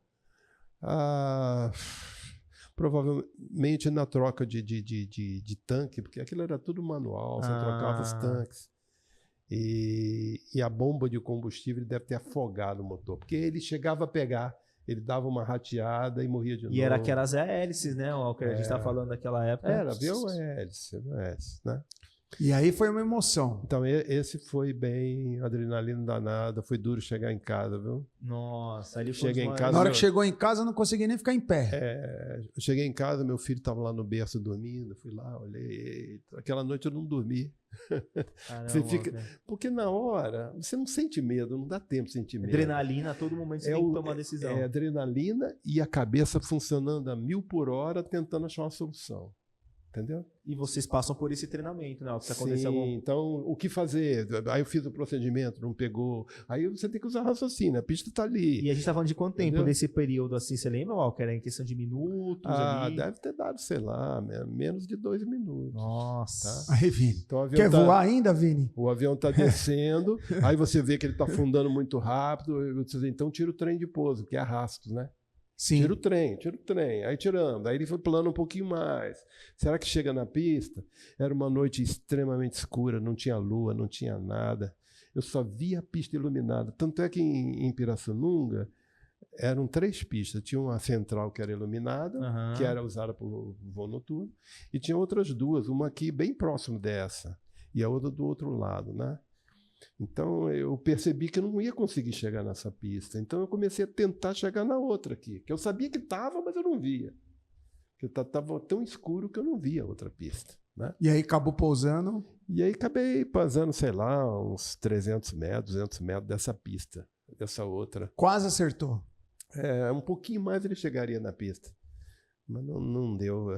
Provavelmente na troca de tanque, porque aquilo era tudo manual, você trocava os tanques. E a bomba de combustível deve ter afogado o motor, porque ele chegava a pegar, ele dava uma rateada e morria de novo. E era aquelas hélices, né, Walker? A gente está falando daquela época. Era, avião hélice, né? E aí foi uma emoção. Então esse foi bem adrenalina danada, foi duro chegar em casa, viu? Nossa, ele cheguei em casa. Na hora que chegou em casa, eu não consegui nem ficar em pé. Eu cheguei em casa, meu filho estava lá no berço dormindo, fui lá, olhei. Aquela noite eu não dormi. Caramba, você fica... Porque na hora, você não sente medo, não dá tempo de sentir medo. Adrenalina, a todo momento você tem que tomar decisão. É adrenalina e a cabeça funcionando a 1000 por hora, tentando achar uma solução. Entendeu? E vocês passam por esse treinamento, né? Se acontecer Então, o que fazer? Aí eu fiz o procedimento, não pegou. Aí você tem que usar raciocínio, a pista está ali. E a gente tá falando de quanto tempo desse período, assim, você lembra, Walker? Era em questão de minutos ali? Deve ter dado, sei lá, menos de 2 minutos. Nossa. Tá? Aí, Vini. Então, o avião quer voar ainda, Vini? O avião está descendo, aí você vê que ele está afundando muito rápido, então tira o trem de pouso, que é arrasto, né? Sim. Tira o trem. Aí tirando. Aí ele foi pulando um pouquinho mais. Será que chega na pista? Era uma noite extremamente escura, não tinha lua, não tinha nada. Eu só via a pista iluminada. Tanto é que em Pirassununga eram 3 pistas. Tinha uma central que era iluminada, que era usada por voo noturno, e tinha outras 2, uma aqui bem próximo dessa, e a outra do outro lado, né? Então eu percebi que eu não ia conseguir chegar nessa pista. Então eu comecei a tentar chegar na outra aqui, que eu sabia que estava, mas eu não via. Porque estava tão escuro que eu não via a outra pista. Né? E aí acabou pousando? E aí acabei pousando, sei lá, uns 300 metros, 200 metros dessa pista, dessa outra. Quase acertou. Um pouquinho mais ele chegaria na pista. Mas não deu.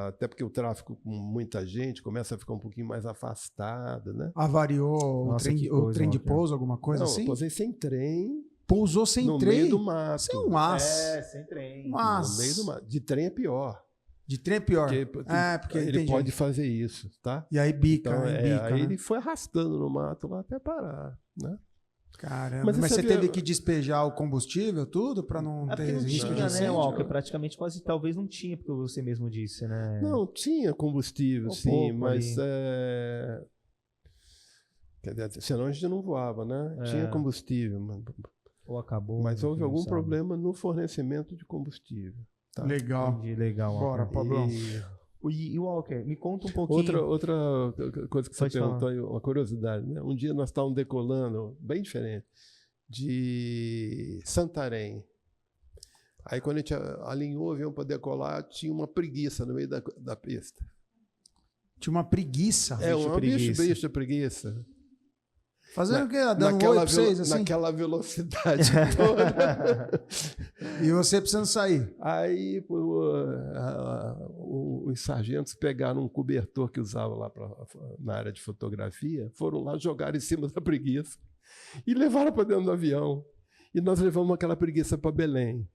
Até porque o tráfego com muita gente começa a ficar um pouquinho mais afastado, né? Avariou Nossa, que o coisa, trem de Walker. pouso, alguma coisa Não, assim? eu posei sem trem, Pousou sem no trem. meio do mato. Você é um as. sem trem. Mas No meio do mato. De trem é pior. de trem é pior. Porque ele entendi. pode fazer isso, tá? E aí bica, Então, bica, aí né? ele foi arrastando no mato lá até parar, né? Caramba. Mas Mas você você sabia- teve que despejar o combustível, tudo, para não É porque ter não risco de tinha, né, incêndio? Walker? Praticamente quase talvez não tinha, porque você mesmo disse, né? Não, tinha combustível, Um sim, pouco mas ali. quer dizer, senão a gente não voava, né? É. Tinha combustível, Ou acabou. mas houve quem algum sabe. problema no fornecimento de combustível. Tá? Legal. Entendi, legal, Walker. Bora, Pablão. E Walker, me conta um pouquinho. Outra coisa que você Pode falar. perguntou, aí, uma curiosidade, né? Um dia nós estávamos decolando, bem diferente, de Santarém. Aí quando a gente alinhou o avião para decolar, tinha uma preguiça no meio da pista. Tinha uma preguiça. Uma preguiça. bicha preguiça. Fazendo o quê? Dando um oi pra vocês, assim? Naquela velocidade toda. E você precisando sair. Aí os sargentos pegaram um cobertor que usava lá na área de fotografia, foram lá, jogaram em cima da preguiça e levaram para dentro do avião. E nós levamos aquela preguiça para Belém.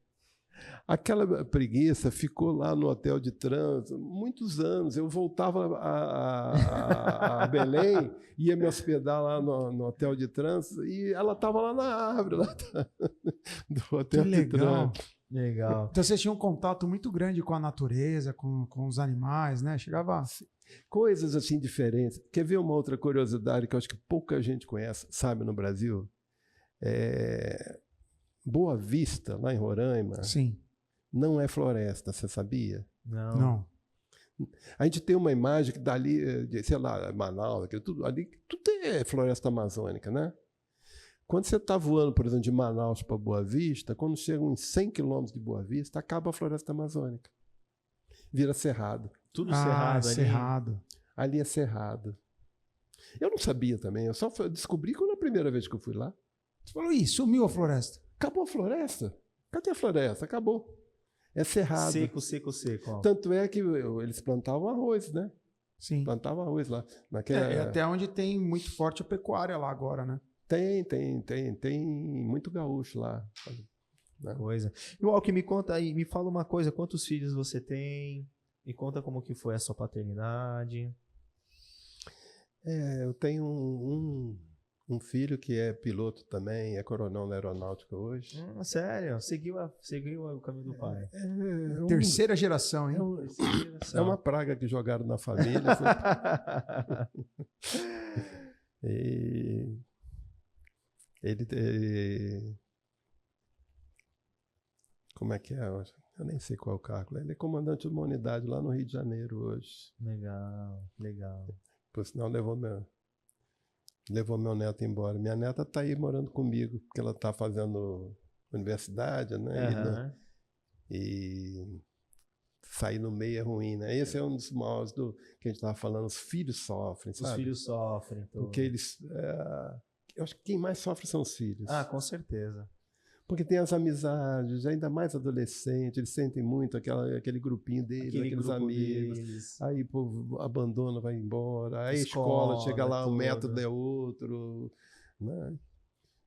Aquela preguiça ficou lá no hotel de trânsito muitos anos. Eu voltava a Belém, ia me hospedar lá no hotel de trânsito e ela estava lá na árvore lá do hotel Que de legal. trânsito. Legal. Então vocês tinham um contato muito grande com a natureza, com os animais, né? Chegava. Coisas assim diferentes. Quer ver uma outra curiosidade que eu acho que pouca gente conhece, sabe, no Brasil? Boa Vista, lá em Roraima, Sim. não é floresta, você sabia? Não. A gente tem uma imagem que dali, sei lá, Manaus, tudo é floresta amazônica, né? Quando você está voando, por exemplo, de Manaus para Boa Vista, quando chega uns 100 quilômetros de Boa Vista, acaba a floresta amazônica. Vira cerrado. Tudo cerrado ali. cerrado. Ali é cerrado. Eu não sabia também, eu só descobri quando a primeira vez que eu fui lá. Você falou, ih, sumiu a floresta. Acabou a floresta. Cadê a floresta? Acabou. É cerrado. Seco, seco, seco. Ó. Tanto é que eles plantavam arroz, né? Sim. Plantavam arroz lá. É até onde tem muito forte a pecuária lá agora, né? Tem muito gaúcho lá. Né? Coisa. E Walker, me conta aí, me fala uma coisa, quantos filhos você tem? Me conta como que foi a sua paternidade. Eu tenho um filho que é piloto também, é coronel na aeronáutica hoje. Sério? Seguiu o caminho do pai. Terceira geração, hein? É uma praga que jogaram na família. E ele como é que é? Eu nem sei qual é o cargo. Ele é comandante de uma unidade lá no Rio de Janeiro hoje. Legal, legal. Por sinal, levou meu neto embora. Minha neta está aí morando comigo, porque ela está fazendo universidade, né? Uhum. E sair no meio é ruim, né? Esse é um dos maiores que a gente estava falando. Os filhos sofrem, sabe? Os filhos sofrem. Porque eles... eu acho que quem mais sofre são os filhos. Ah, com certeza. Porque tem as amizades, ainda mais adolescente, eles sentem muito aquele grupinho deles, aqueles amigos. Deles. Aí o povo abandona, vai embora. Aí a escola chega lá, o método é outro. Né?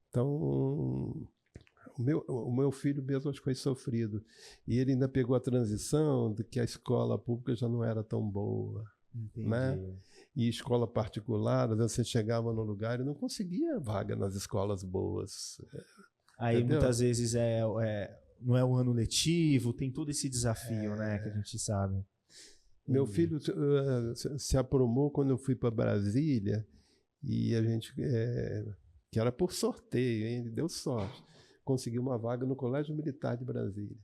Então, o meu filho mesmo acho que foi sofrido. E ele ainda pegou a transição de que a escola pública já não era tão boa. Entendi. Né? E escola particular, às vezes você chegava no lugar e não conseguia vaga nas escolas boas. Aí entendeu? muitas vezes não é o ano letivo, tem todo esse desafio, né, que a gente sabe. Meu filho se aprumou quando eu fui para Brasília e a gente, que era por sorteio, hein? Ele deu sorte, conseguiu uma vaga no Colégio Militar de Brasília.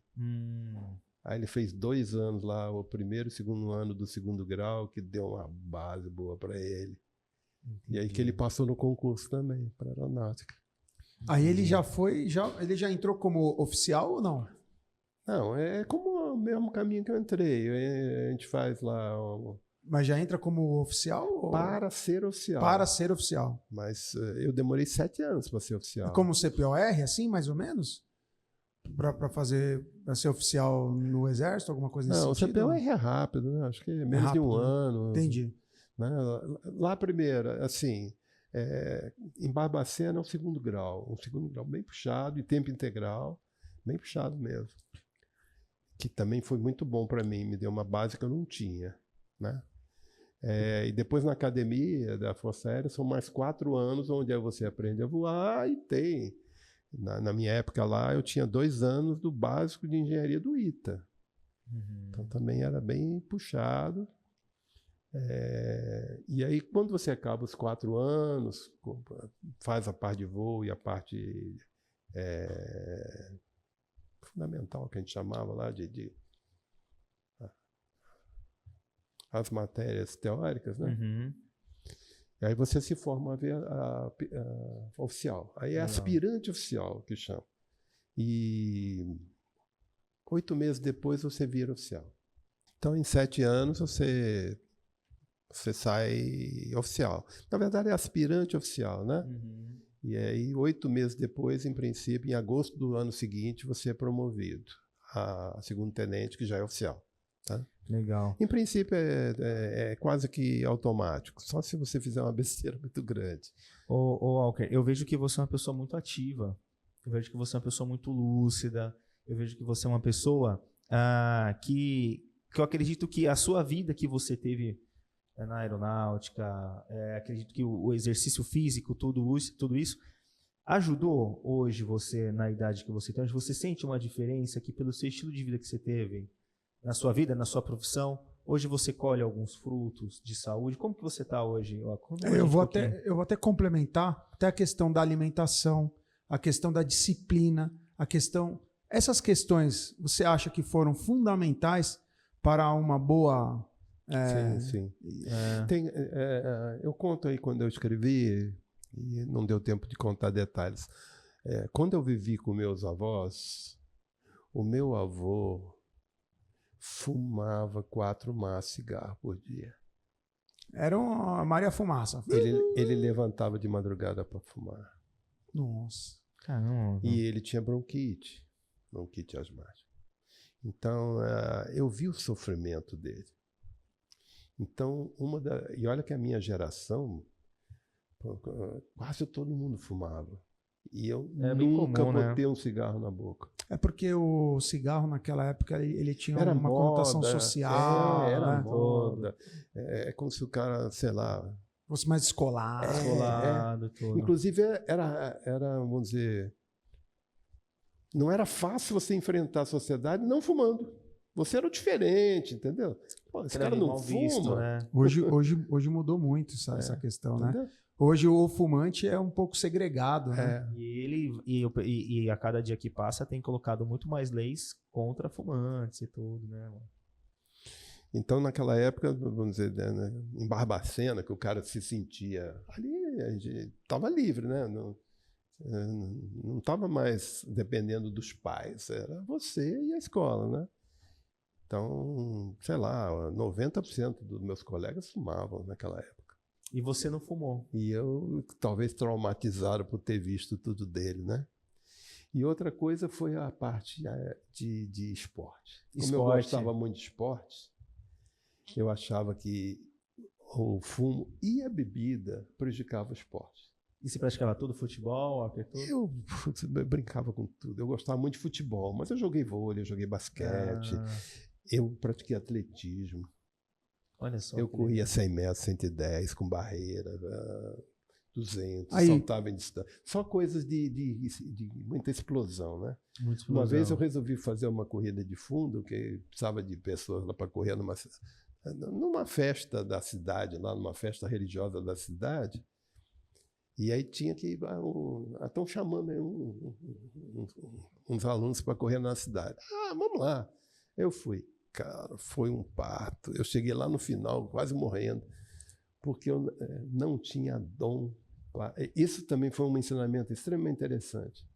Aí ele fez 2 anos lá, o primeiro e segundo ano do 2º grau, que deu uma base boa para ele. Entendi. E aí que ele passou no concurso também, para aeronáutica. Aí ele ele já entrou como oficial ou não? Não, é como o mesmo caminho que eu entrei. A gente faz lá... Mas já entra como oficial? Ou... Para ser oficial. Para ser oficial. Mas eu demorei 7 anos para ser oficial. Como CPOR, assim, mais ou menos? para ser oficial no exército, alguma coisa nesse Não, o sentido? CPO é rápido, né? Acho que menos de um rápido, né? ano. Entendi. Né? Lá primeiro, assim, em Barbacena é um segundo grau bem puxado, e tempo integral, bem puxado mesmo. Que também foi muito bom para mim, me deu uma base que eu não tinha, né? E depois na academia da Força Aérea são mais 4 anos onde você aprende a voar e tem. Na minha época lá eu tinha 2 anos do básico de engenharia do ITA. Então também era bem puxado. E aí quando você acaba os 4 anos, faz a parte de voo e a parte fundamental que a gente chamava lá de as matérias teóricas, né? E aí você se forma a oficial. Aí é aspirante oficial que chama. E 8 meses depois você vira oficial. Então, em 7 anos, você sai oficial. Na verdade, é aspirante oficial, né? E aí, 8 meses depois, em princípio, em agosto do ano seguinte, você é promovido a segundo tenente, que já é oficial. Tá? Legal. Em princípio, é quase que automático, só se você fizer uma besteira muito grande. Ô Walker, eu vejo que você é uma pessoa muito ativa, eu vejo que você é uma pessoa muito lúcida, eu vejo que você é uma pessoa que eu acredito que a sua vida que você teve na aeronáutica, acredito que o exercício físico, tudo isso, ajudou hoje você, na idade que você tem, você sente uma diferença que pelo seu estilo de vida que você teve, na sua vida, na sua profissão, hoje você colhe alguns frutos de saúde. Como que você está hoje? Eu vou até complementar até a questão da alimentação, a questão da disciplina, essas questões você acha que foram fundamentais para uma boa... Sim. Eu conto aí quando eu escrevi, e não deu tempo de contar detalhes. Quando eu vivi com meus avós, o meu avô fumava 4 maços de cigarro por dia. Era uma Maria Fumaça. Ele levantava de madrugada para fumar. Nossa. Caramba. E ele tinha bronquite asmática. Então, eu vi o sofrimento dele. Então, e olha que a minha geração, quase todo mundo fumava. E eu nunca botei um cigarro na boca. É porque o cigarro naquela época ele tinha uma moda, conotação social. Era né? moda. É como se o cara, sei lá... fosse mais descolado. Tudo. Inclusive, era, vamos dizer... Não era fácil você enfrentar a sociedade não fumando. Você era o diferente, entendeu? Pô, esse cara não fuma. Visto, né? Hoje mudou muito essa questão, entendeu? Né? Hoje o fumante é um pouco segregado, né? E a cada dia que passa tem colocado muito mais leis contra fumantes e tudo, né? Então, naquela época, vamos dizer, né, em Barbacena, que o cara se sentia ali, a gente estava livre, né? Não estava mais dependendo dos pais, era você e a escola, né? Então, sei lá, 90% dos meus colegas fumavam naquela época. E você não fumou. E eu, talvez traumatizado por ter visto tudo dele, né? E outra coisa foi a parte de esporte. Como eu gostava muito de esporte, eu achava que o fumo e a bebida prejudicavam o esporte. E você praticava tudo? Futebol, tudo? Eu brincava com tudo. Eu gostava muito de futebol, mas eu joguei vôlei, eu joguei basquete, eu pratiquei atletismo. Olha só. Eu corria 100 metros, 110, com barreira, 200, Aí, saltava em distância. Só coisas de muita explosão, né? Uma vez eu resolvi fazer uma corrida de fundo, que precisava de pessoas lá para correr numa festa da cidade, lá numa festa religiosa da cidade. E aí tinha que... Estão chamando aí uns alunos para correr na cidade. Vamos lá. Eu fui. Cara, foi um parto. Eu cheguei lá no final quase morrendo, porque eu não tinha dom. Isso também foi um ensinamento extremamente interessante.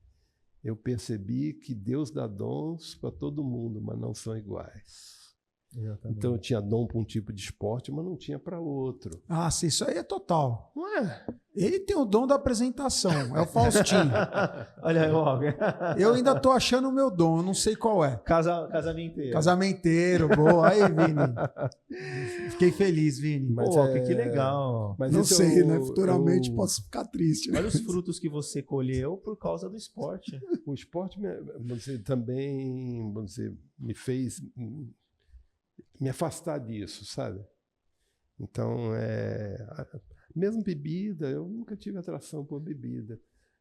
Eu percebi que Deus dá dons para todo mundo, mas não são iguais. Exatamente. Então eu tinha dom para um tipo de esporte, mas não tinha para outro. Sim, isso aí é total. Não é? Ele tem o dom da apresentação, é o Faustinho. Olha aí, Walker. Eu ainda tô achando o meu dom, eu não sei qual é. Casamenteiro. Casamenteiro, boa. Aí, Vini. Fiquei feliz, Vini. Mas Pô, que legal. Mas não esse é sei, o- né? Futuramente o- posso ficar triste. Né? Olha os frutos que você colheu por causa do esporte. O esporte também, vamos dizer, me fez me afastar disso, sabe? Então, mesmo bebida, eu nunca tive atração por bebida.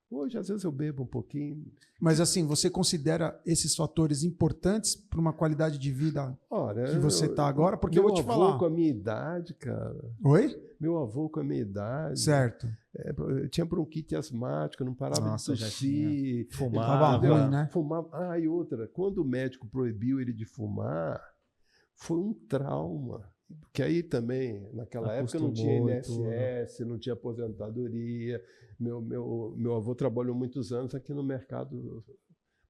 Hoje, às vezes, eu bebo um pouquinho. Mas assim, você considera esses fatores importantes para uma qualidade de vida Olha, que você está agora? Porque eu vou te meu avô falar. com a minha idade, cara. Oi? Meu avô com a minha idade. Certo. Eu tinha bronquite asmática, não parava Nossa, de já tossir. Fumava. Tava ruim, né? Fumava. Ah, e outra, quando o médico proibiu ele de fumar, foi um trauma. Porque aí também, naquela época, não tinha Acostumou e INSS, não tinha aposentadoria. Meu avô trabalhou muitos anos aqui no mercado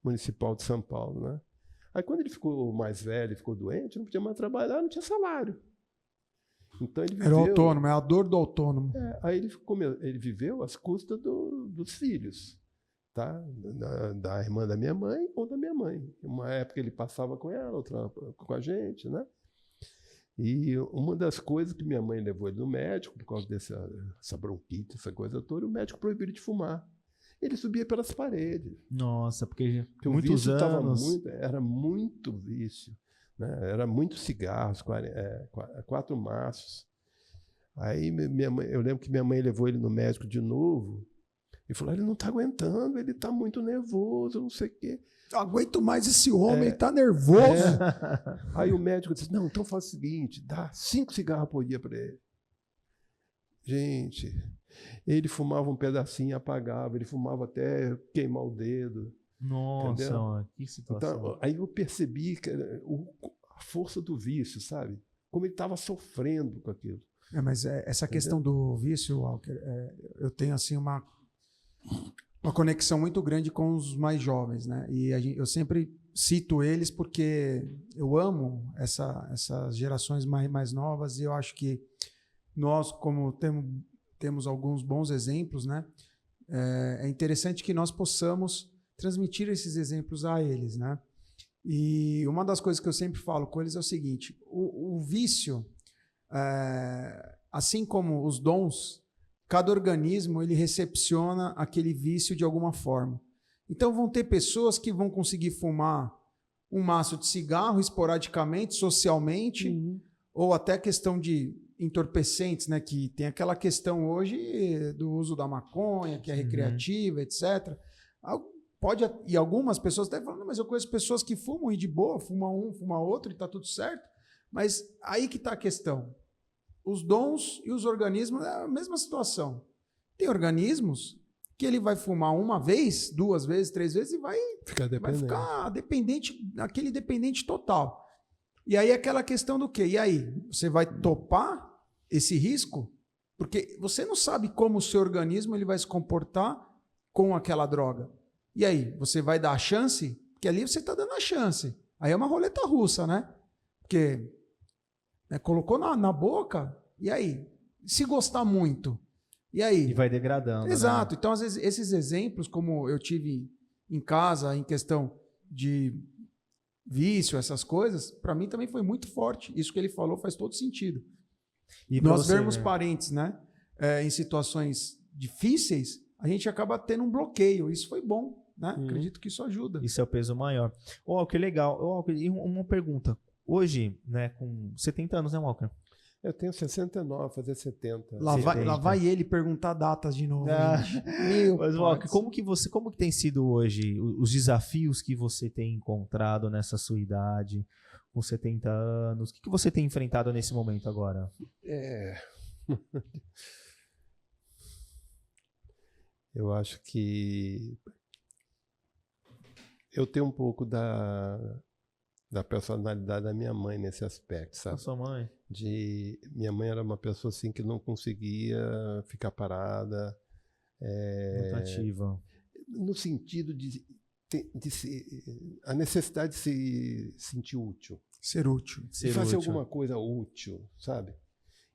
municipal de São Paulo, né? Aí quando ele ficou mais velho, ficou doente, não podia mais trabalhar, não tinha salário. Então ele viveu, Era o autônomo, é a dor do autônomo. aí ele viveu às custas dos filhos, tá? Da irmã da minha mãe ou da minha mãe. Uma época ele passava com ela, outra com a gente, né? E uma das coisas que minha mãe levou ele no médico, por causa dessa bronquite, essa coisa toda, o médico proibiu ele de fumar. Ele subia pelas paredes. Nossa, porque Porque o muitos vício anos. era muito vício, né? Era muito cigarros, 4 maços. Aí eu lembro que minha mãe levou ele no médico de novo e falou: ele não está aguentando, ele está muito nervoso, não sei o quê. Eu aguento mais esse homem, ele tá nervoso. Aí o médico disse: não, então faz o seguinte, dá 5 cigarros por dia para ele. Gente, ele fumava um pedacinho e apagava, ele fumava até queimar o dedo. Nossa, Entendeu? mano, que situação. Então, aí eu percebi que a força do vício, sabe? Como ele estava sofrendo com aquilo. Mas essa questão do vício, Walker, eu tenho assim uma conexão muito grande com os mais jovens, né? E eu sempre cito eles porque eu amo essas gerações mais novas e eu acho que nós, como temos alguns bons exemplos, né? É interessante que nós possamos transmitir esses exemplos a eles, né? E uma das coisas que eu sempre falo com eles é o seguinte: o vício, assim como os dons, cada organismo ele recepciona aquele vício de alguma forma. Então vão ter pessoas que vão conseguir fumar um maço de cigarro esporadicamente, socialmente, ou até questão de entorpecentes, né? Que tem aquela questão hoje do uso da maconha, que é recreativa, etc. E algumas pessoas até falam: mas eu conheço pessoas que fumam e de boa, fuma um, fuma outro e está tudo certo. Mas aí que está a questão. Os dons e os organismos é a mesma situação. Tem organismos que ele vai fumar uma vez, 2 vezes, 3 vezes e vai ficar dependente, aquele dependente total. E aí é aquela questão do quê? E aí, você vai topar esse risco? Porque você não sabe como o seu organismo ele vai se comportar com aquela droga. E aí, você vai dar a chance? Porque ali você está dando a chance. Aí é uma roleta russa, né? Porque colocou na boca, e aí? Se gostar muito, e aí? E vai degradando. Exato. Né? Então, às vezes, esses exemplos, como eu tive em casa, em questão de vício, essas coisas, para mim também foi muito forte. Isso que ele falou faz todo sentido. E nós vermos parentes, né, em situações difíceis, a gente acaba tendo um bloqueio. Isso foi bom, né? Acredito que isso ajuda. Isso é o peso maior. Que legal. Walker, e uma pergunta. Hoje, né, com 70 anos, né, Walker? Eu tenho 69, fazer 70. Lá vai ele perguntar datas de novo. Mas, Walker, como que tem sido hoje os desafios que você tem encontrado nessa sua idade, com 70 anos? O que você tem enfrentado nesse momento agora? Eu acho que eu tenho um pouco da personalidade da minha mãe nesse aspecto, sabe? A sua mãe? Minha mãe era uma pessoa assim que não conseguia ficar parada. Muito ativa. No sentido de a necessidade de se sentir útil. Ser útil. De fazer alguma coisa útil, sabe?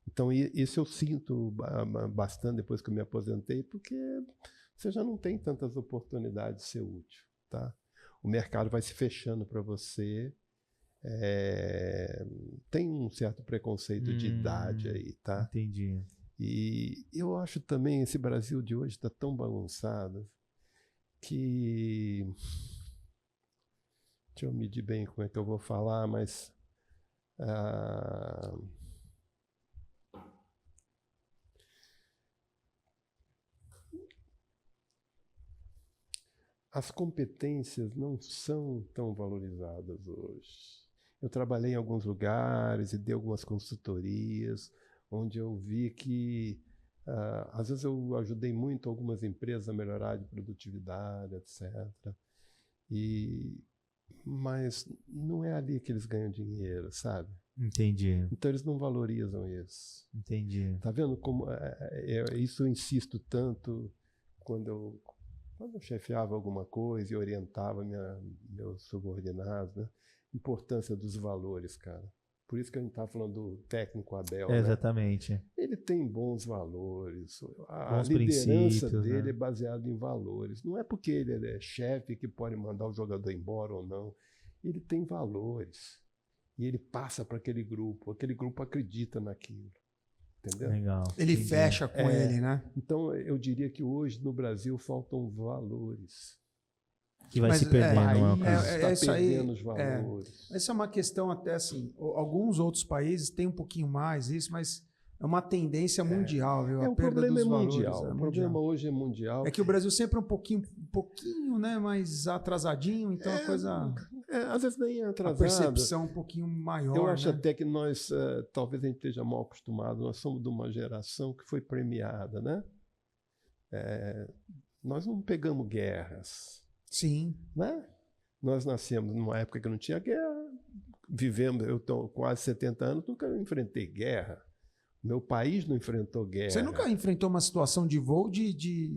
Então, isso eu sinto bastante depois que eu me aposentei, porque você já não tem tantas oportunidades de ser útil, tá? O mercado vai se fechando para você. Tem um certo preconceito de idade aí, tá? Entendi. E eu acho também esse Brasil de hoje está tão bagunçado que... Deixa eu medir bem como é que eu vou falar, mas... as competências não são tão valorizadas hoje. Eu trabalhei em alguns lugares e dei algumas consultorias, onde eu vi que, às vezes eu ajudei muito algumas empresas a melhorar de produtividade, etc. Mas não é ali que eles ganham dinheiro, sabe? Entendi. Então eles não valorizam isso. Entendi. Tá vendo como isso eu insisto tanto quando eu chefiava alguma coisa e orientava meus subordinados, né? Importância dos valores, cara. Por isso que a gente estava falando do técnico Abel. Né? Exatamente. Ele tem bons valores. A Bons liderança princípios, dele, né? é baseada em valores. Não é porque ele é chefe que pode mandar o jogador embora ou não. Ele tem valores. E ele passa para aquele grupo. Aquele grupo acredita naquilo. Entendeu? Legal. Ele Entendi. fecha com ele, né? Então, eu diria que hoje no Brasil faltam valores. Que vai Mas, se perdendo. O Né? país está isso aí, perdendo os valores. Essa é uma questão até assim, alguns outros países têm um pouquinho mais isso, mas é uma tendência mundial, viu? A O perda problema dos é valores, mundial. O problema hoje é mundial. É que o Brasil sempre é um pouquinho, né, mais atrasadinho, então a coisa... às vezes nem é A atrasado. percepção um pouquinho maior, Eu acho né? até que nós, talvez a gente esteja mal acostumado, nós somos de uma geração que foi premiada, né? Nós não pegamos guerras, Sim. né? Nós nascemos numa época que não tinha guerra, vivemos, eu estou quase 70 anos, nunca enfrentei guerra. Meu país não enfrentou guerra. Você nunca enfrentou uma situação de voo,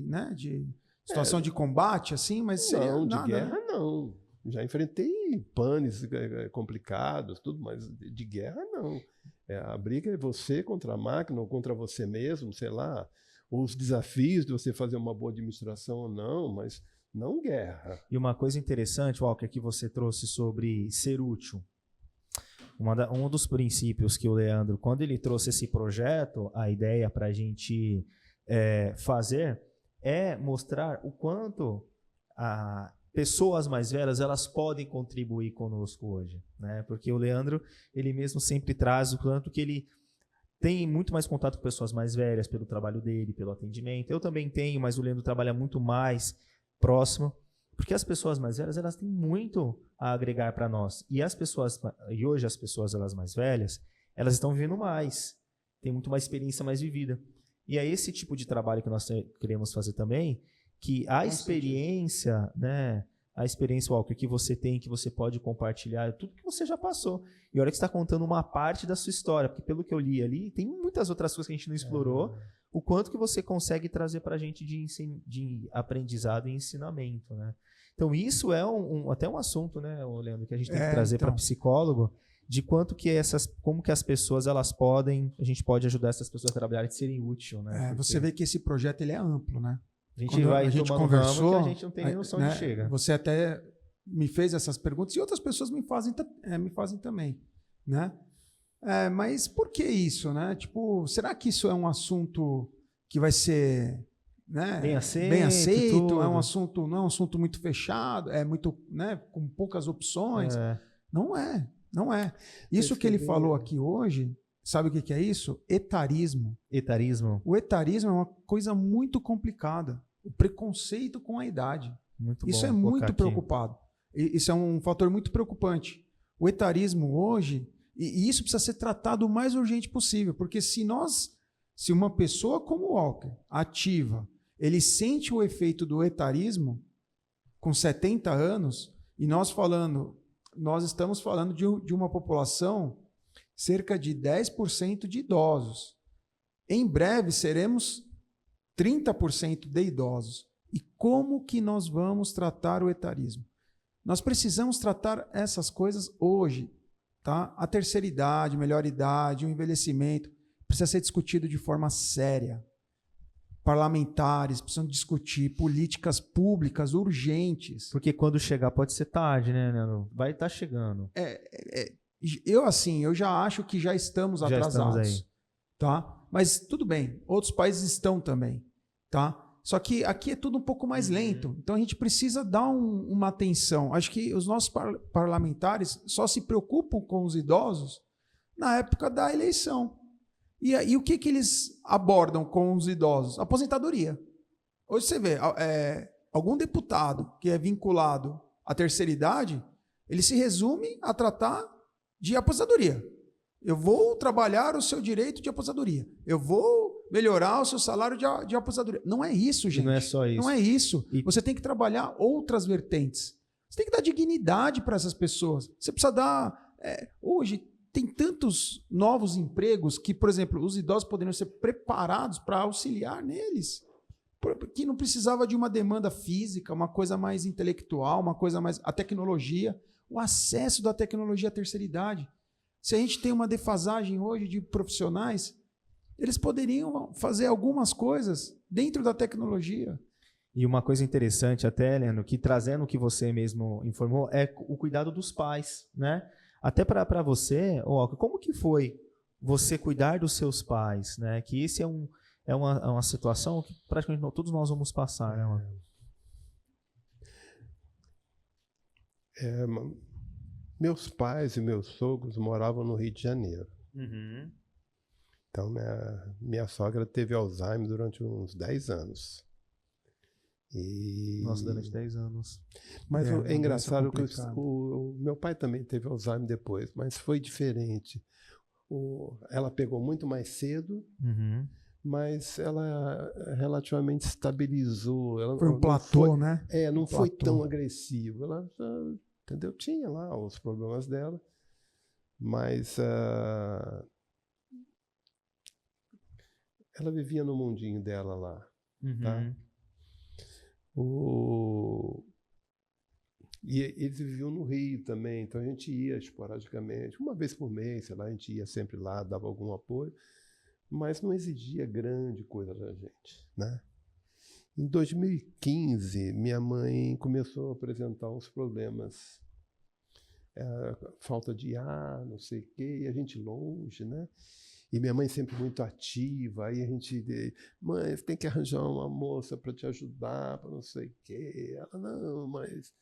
né, de situação de combate, assim, mas Não, de nada, guerra né? não. Já enfrentei panes complicados, tudo, mas de guerra não. A briga é você contra a máquina ou contra você mesmo, sei lá. Ou os desafios de você fazer uma boa administração ou não, mas não guerra. E uma coisa interessante, Walker, que você trouxe sobre ser útil. Um dos princípios que o Leandro, quando ele trouxe esse projeto, a ideia para a gente fazer é mostrar o quanto pessoas mais velhas elas podem contribuir conosco hoje, né? Porque o Leandro, ele mesmo sempre traz o quanto que ele tem muito mais contato com pessoas mais velhas pelo trabalho dele, pelo atendimento. Eu também tenho, mas o Leandro trabalha muito mais próximo, porque as pessoas mais velhas elas têm muito a agregar para nós. E hoje as pessoas elas mais velhas, elas estão vivendo mais, têm muito mais experiência mais vivida. E é esse tipo de trabalho que nós queremos fazer também, que a experiência, né, a experiência, Walker, que você tem, que você pode compartilhar, tudo que você já passou. E olha que você está contando uma parte da sua história, porque pelo que eu li ali, tem muitas outras coisas que a gente não explorou, o quanto que você consegue trazer para a gente de aprendizado e ensinamento, né? Então isso é até um assunto, né, Leandro, que a gente tem que trazer para psicólogo, de quanto que como que as pessoas a gente pode ajudar essas pessoas a trabalharem e serem úteis, né? Você vê que esse projeto ele é amplo, né? A gente conversou, que a gente não tem nem noção né, de chega. Você até me fez essas perguntas e outras pessoas me fazem também, né? Mas por que isso, né? Tipo, será que isso é um assunto que vai ser, né, bem aceito? Tudo. Não é um assunto muito fechado, é muito, né, com poucas opções? Não é. Isso que ele falou aqui hoje, sabe o que é isso? Etarismo. Etarismo? O etarismo é uma coisa muito complicada. O preconceito com a idade. Isso é muito preocupado. Isso é um fator muito preocupante. O etarismo hoje, e isso precisa ser tratado o mais urgente possível, porque se uma pessoa como o Walker, ativa, ele sente o efeito do etarismo com 70 anos, e nós estamos falando de uma população cerca de 10% de idosos. Em breve seremos 30% de idosos. E como que nós vamos tratar o etarismo? Nós precisamos tratar essas coisas hoje, tá? A terceira idade, melhor idade, o envelhecimento. precisa ser discutido de forma séria. Parlamentares precisam discutir políticas públicas urgentes. Porque quando chegar pode ser tarde, né, Leandro? Vai estar chegando. Eu já acho que já estamos Já atrasados. estamos aí. Tá? Mas tudo bem, outros países estão também. Tá? Só que aqui é tudo um pouco mais lento. Então a gente precisa dar uma atenção. Acho que os nossos parlamentares só se preocupam com os idosos na época da eleição. E o que eles abordam com os idosos? Aposentadoria. Hoje você vê, algum deputado que é vinculado à terceira idade, ele se resume a tratar de aposentadoria. Eu vou trabalhar o seu direito de aposentadoria. Eu vou melhorar o seu salário de aposentadoria. Não é isso, gente. E não é só isso. Não é isso. E... Você tem que trabalhar outras vertentes. Você tem que dar dignidade para essas pessoas. Você precisa dar... hoje, tem tantos novos empregos que, por exemplo, os idosos poderiam ser preparados para auxiliar neles. Que não precisava de uma demanda física, uma coisa mais intelectual, uma coisa mais... A tecnologia, o acesso da tecnologia à terceira idade. Se a gente tem uma defasagem hoje de profissionais, eles poderiam fazer algumas coisas dentro da tecnologia. E uma coisa interessante até, Leandro, que trazendo o que você mesmo informou, é o cuidado dos pais, né? Até para você, como que foi você cuidar dos seus pais, né? Que esse é uma situação que praticamente todos nós vamos passar, né, mano? Meus pais e meus sogros moravam no Rio de Janeiro. Uhum. Então, minha sogra teve Alzheimer durante uns 10 anos. Nossa, durante 10 anos. Mas é engraçado que o meu pai também teve Alzheimer depois, mas foi diferente. Ela pegou muito mais cedo, mas ela relativamente estabilizou. Ela foi um platô, né? Não foi tão agressivo. Ela, entendeu? Tinha lá os problemas dela, mas ela vivia no mundinho dela lá, tá? E eles viviam no Rio também, então a gente ia esporadicamente, uma vez por mês, sei lá, a gente ia sempre lá, dava algum apoio, mas não exigia grande coisa da gente, né? Em 2015, minha mãe começou a apresentar uns problemas, falta de ar, não sei o quê, e a gente longe, né? E minha mãe sempre muito ativa, aí a gente, mãe, você tem que arranjar uma moça para te ajudar, para não sei o quê. Ela, não, mas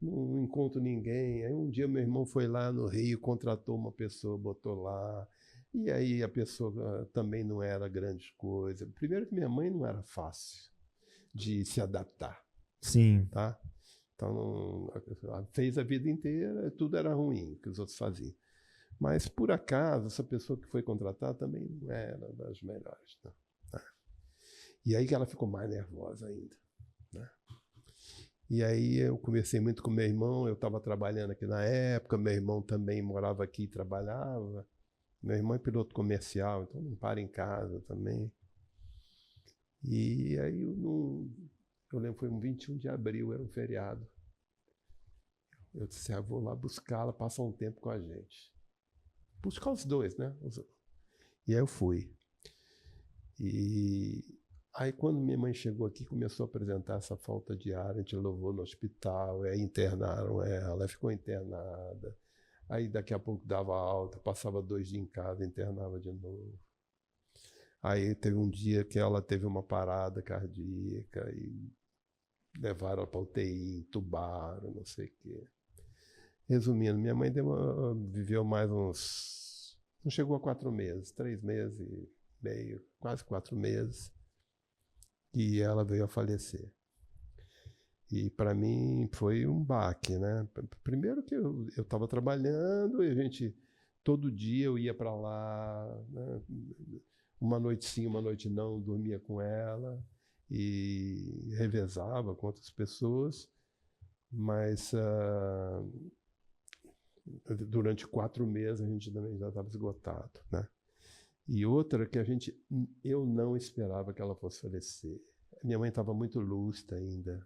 não encontro ninguém. Aí um dia meu irmão foi lá no Rio, contratou uma pessoa, botou lá, e aí a pessoa também não era grande coisa. Primeiro que minha mãe não era fácil de se adaptar. Sim. Tá? Então, fez a vida inteira, tudo era ruim que os outros faziam. Mas, por acaso, essa pessoa que foi contratada também não era das melhores. Né? E aí que ela ficou mais nervosa ainda. Né? E aí eu conversei muito com meu irmão, eu estava trabalhando aqui na época, meu irmão também morava aqui e trabalhava. Meu irmão é piloto comercial, então não para em casa também. E aí eu lembro que foi um 21 de abril, era um feriado. Eu disse, vou lá buscá-la, passa um tempo com a gente. Buscar os dois, né? E aí eu fui. E aí quando minha mãe chegou aqui, começou a apresentar essa falta de ar, a gente levou no hospital, aí internaram ela ficou internada. Aí daqui a pouco dava alta, passava 2 dias em casa, internava de novo. Aí teve um dia que ela teve uma parada cardíaca e levaram ela para UTI, entubaram, não sei o quê. Resumindo, minha mãe viveu mais uns... Não chegou a 4 meses, 3 meses e meio, quase 4 meses. E ela veio a falecer. E para mim foi um baque, né? Primeiro que eu estava trabalhando e a gente... Todo dia eu ia para lá, né? Uma noite sim, uma noite não, dormia com ela e revezava com outras pessoas. Mas... durante 4 meses a gente também já estava esgotado, né? E outra que eu não esperava que ela fosse falecer. Minha mãe estava muito lúcida ainda,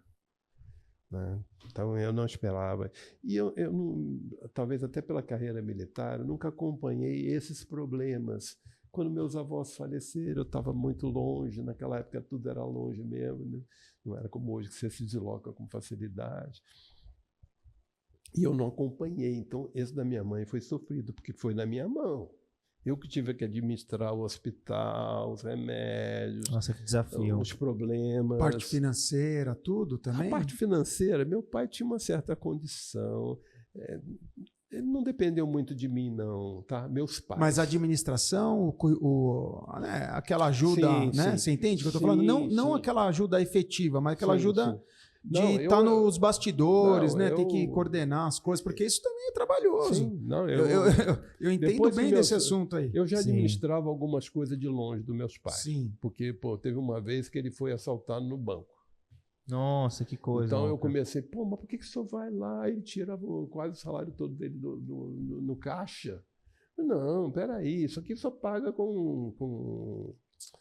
né? Então eu não esperava. E eu não, talvez até pela carreira militar, eu nunca acompanhei esses problemas Quando meus avós faleceram, eu estava muito longe, naquela época tudo era longe mesmo, né? Não era como hoje, que você se desloca com facilidade. E eu não acompanhei, então esse da minha mãe foi sofrido, porque foi na minha mão. Eu que tive que administrar o hospital, os remédios, Nossa, que desafio. os problemas. Parte financeira, tudo também? A parte financeira, meu pai tinha uma certa condição. Ele não dependeu muito de mim, não, tá? Meus pais. Mas a administração, né, aquela ajuda, Sim, né? sim. Você entende o que eu estou Sim, falando? Não sim. aquela ajuda efetiva, mas aquela Sim, ajuda sim. de Não, estar nos bastidores, não, né? Tem que coordenar as coisas, porque isso também é trabalhoso. Sim, não, Eu entendo Depois bem que desse meus- assunto aí. eu já Sim. administrava algumas coisas de longe dos meus pais. Sim. Porque, pô, teve uma vez que ele foi assaltado no banco. Nossa, que coisa. Então eu Walker. comecei, pô, mas por que o senhor vai lá? Ele tira quase o salário todo dele no caixa. Não, peraí, isso aqui só paga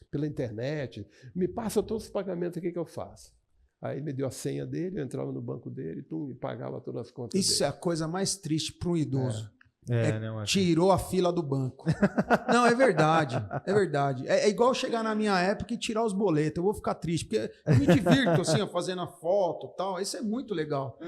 pela internet. Me passa todos os pagamentos aqui que eu faço. Aí ele me deu a senha dele, eu entrava no banco dele e pagava todas as contas Isso dele. é a coisa mais triste para um idoso. né, Walker? Tirou a fila do banco. Não, é verdade. É verdade. É igual chegar na minha época e tirar os boletos. Eu vou ficar triste, porque eu me divirto assim, ó, fazendo a foto e tal. Isso é muito legal.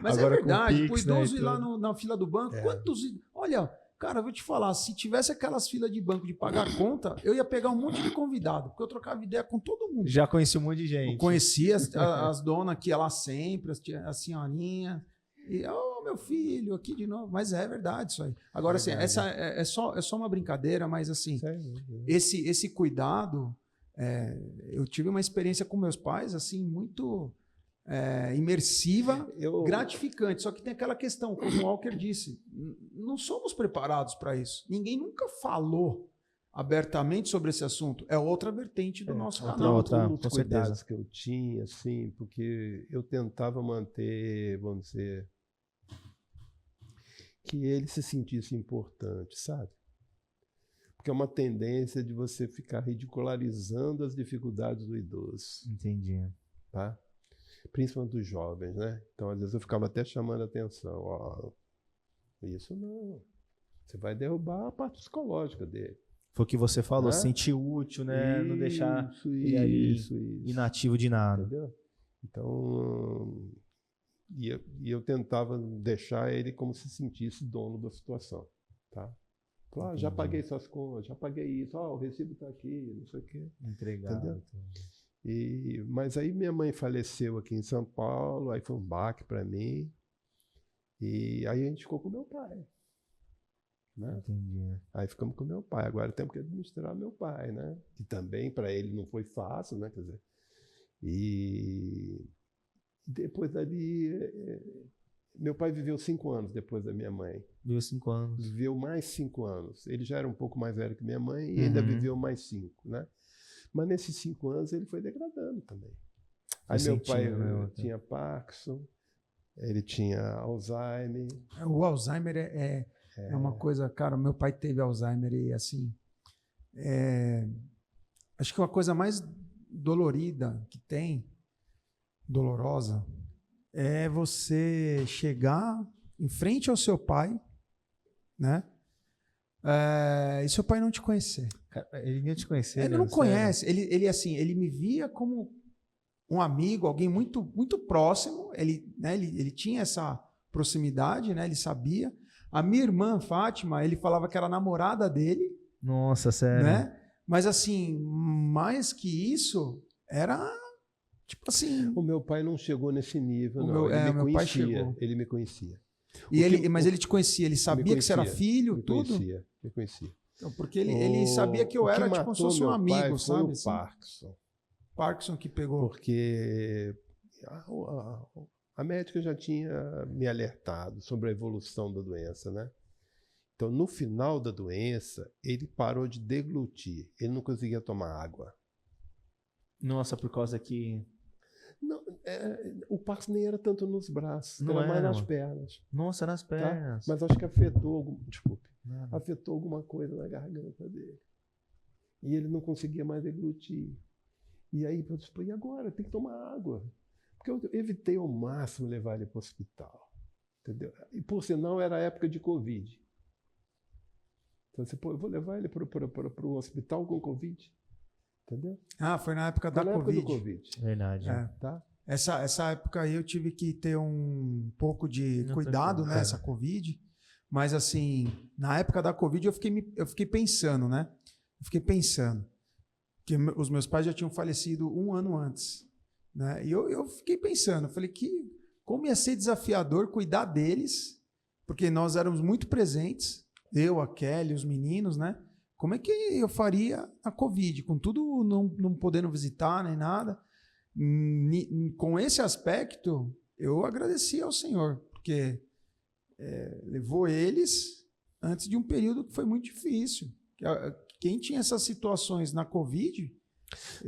Mas Agora é com verdade. Pix, O idoso né, ir lá e na fila do banco, É. quantos. Olha, cara, eu vou te falar, se tivesse aquelas filas de banco de pagar a conta, eu ia pegar um monte de convidado, porque eu trocava ideia com todo mundo. Já conheci um monte de gente. Eu conhecia as donas que ia lá sempre, as senhorinhas. E, meu filho, aqui de novo. Mas é verdade isso aí. Agora, assim, essa é só uma brincadeira, mas assim, Sério? esse cuidado, eu tive uma experiência com meus pais, assim, muito imersiva, gratificante. Só que tem aquela questão, como o Walker disse, não somos preparados para isso. Ninguém nunca falou abertamente sobre esse assunto. É outra vertente do nosso canal. outra, Um dos com cuidados certeza. que eu tinha, assim, porque eu tentava manter, vamos dizer, que ele se sentisse importante, sabe? Porque é uma tendência de você ficar ridicularizando as dificuldades do idoso, Entendi. tá? Principalmente dos jovens, né? Então, às vezes, eu ficava até chamando a atenção. Ó, isso não. Você vai derrubar a parte psicológica dele. Foi o que você falou, Né? se sentir útil, né? Não deixar ele aí isso. inativo de nada. Entendeu? Então, e eu tentava deixar ele como se sentisse dono da situação, tá? Falar, já paguei essas contas, já paguei isso, o recibo está aqui, não sei o quê. Entregado. Entendeu? Mas aí minha mãe faleceu aqui em São Paulo, aí foi um baque para mim, e aí a gente ficou com meu pai, né? Entendi. Aí ficamos com meu pai. Agora temos que administrar meu pai, né? Que também para ele não foi fácil, né? Quer dizer, e depois dali, meu pai viveu 5 anos depois da minha mãe. Viveu 5 anos. Viveu mais 5 anos. Ele já era um pouco mais velho que minha mãe e ainda viveu mais 5, né? Mas nesses 5 anos ele foi degradando também. Aí Faz meu sentido, pai né? tinha Parkinson, ele tinha Alzheimer. O Alzheimer é uma coisa, cara, meu pai teve Alzheimer e assim, acho que uma coisa mais dolorida que tem, dolorosa, é você chegar em frente ao seu pai, né? E seu pai não te conhecer. Cara, ele nem te conhecia. Ele não conhece. Ele assim, ele me via como um amigo, alguém muito, muito próximo. Ele tinha essa proximidade, né? Ele sabia. A minha irmã, Fátima, ele falava que era namorada dele. Nossa, sério. Né? Mas assim, mais que isso, era tipo assim. O meu pai não chegou nesse nível, não. Meu pai chegou. Ele me conhecia. Mas ele te conhecia, ele sabia que você era filho, tudo? Me conhecia. Então, porque ele sabia que eu era tipo como se fosse um amigo, sabe? Foi o Parkinson. Parkinson que pegou. Porque a médica já tinha me alertado sobre a evolução da doença, né? Então, no final da doença, ele parou de deglutir. Ele não conseguia tomar água. Nossa, por causa que... Não, o Parkinson nem era tanto nos braços, Não era mais era, nas mano. pernas. Nossa, nas pernas. Mas acho que afetou, Nada. afetou alguma coisa na garganta dele. E ele não conseguia mais deglutir. E aí eu disse, e agora? Tem que tomar água. Porque eu evitei ao máximo levar ele para o hospital. Entendeu? E por sinal era a época de Covid. Então, assim, pô, eu vou levar ele para o hospital com Covid. Entendeu? Ah, foi na época da Foi na época Covid. do Covid. Verdade. É. Tá? Essa época aí eu tive que ter um pouco de cuidado, né? Essa Covid. Mas, assim, na época da Covid eu fiquei pensando, né? Eu fiquei pensando que os meus pais já tinham falecido 1 ano antes, né? E eu fiquei pensando, eu falei que como ia ser desafiador cuidar deles, porque nós éramos muito presentes, eu, a Kelly, os meninos, né? Como é que eu faria a Covid, com tudo não podendo visitar nem nada? Com esse aspecto, eu agradeci ao Senhor, porque levou eles antes de um período que foi muito difícil. Quem tinha essas situações na Covid...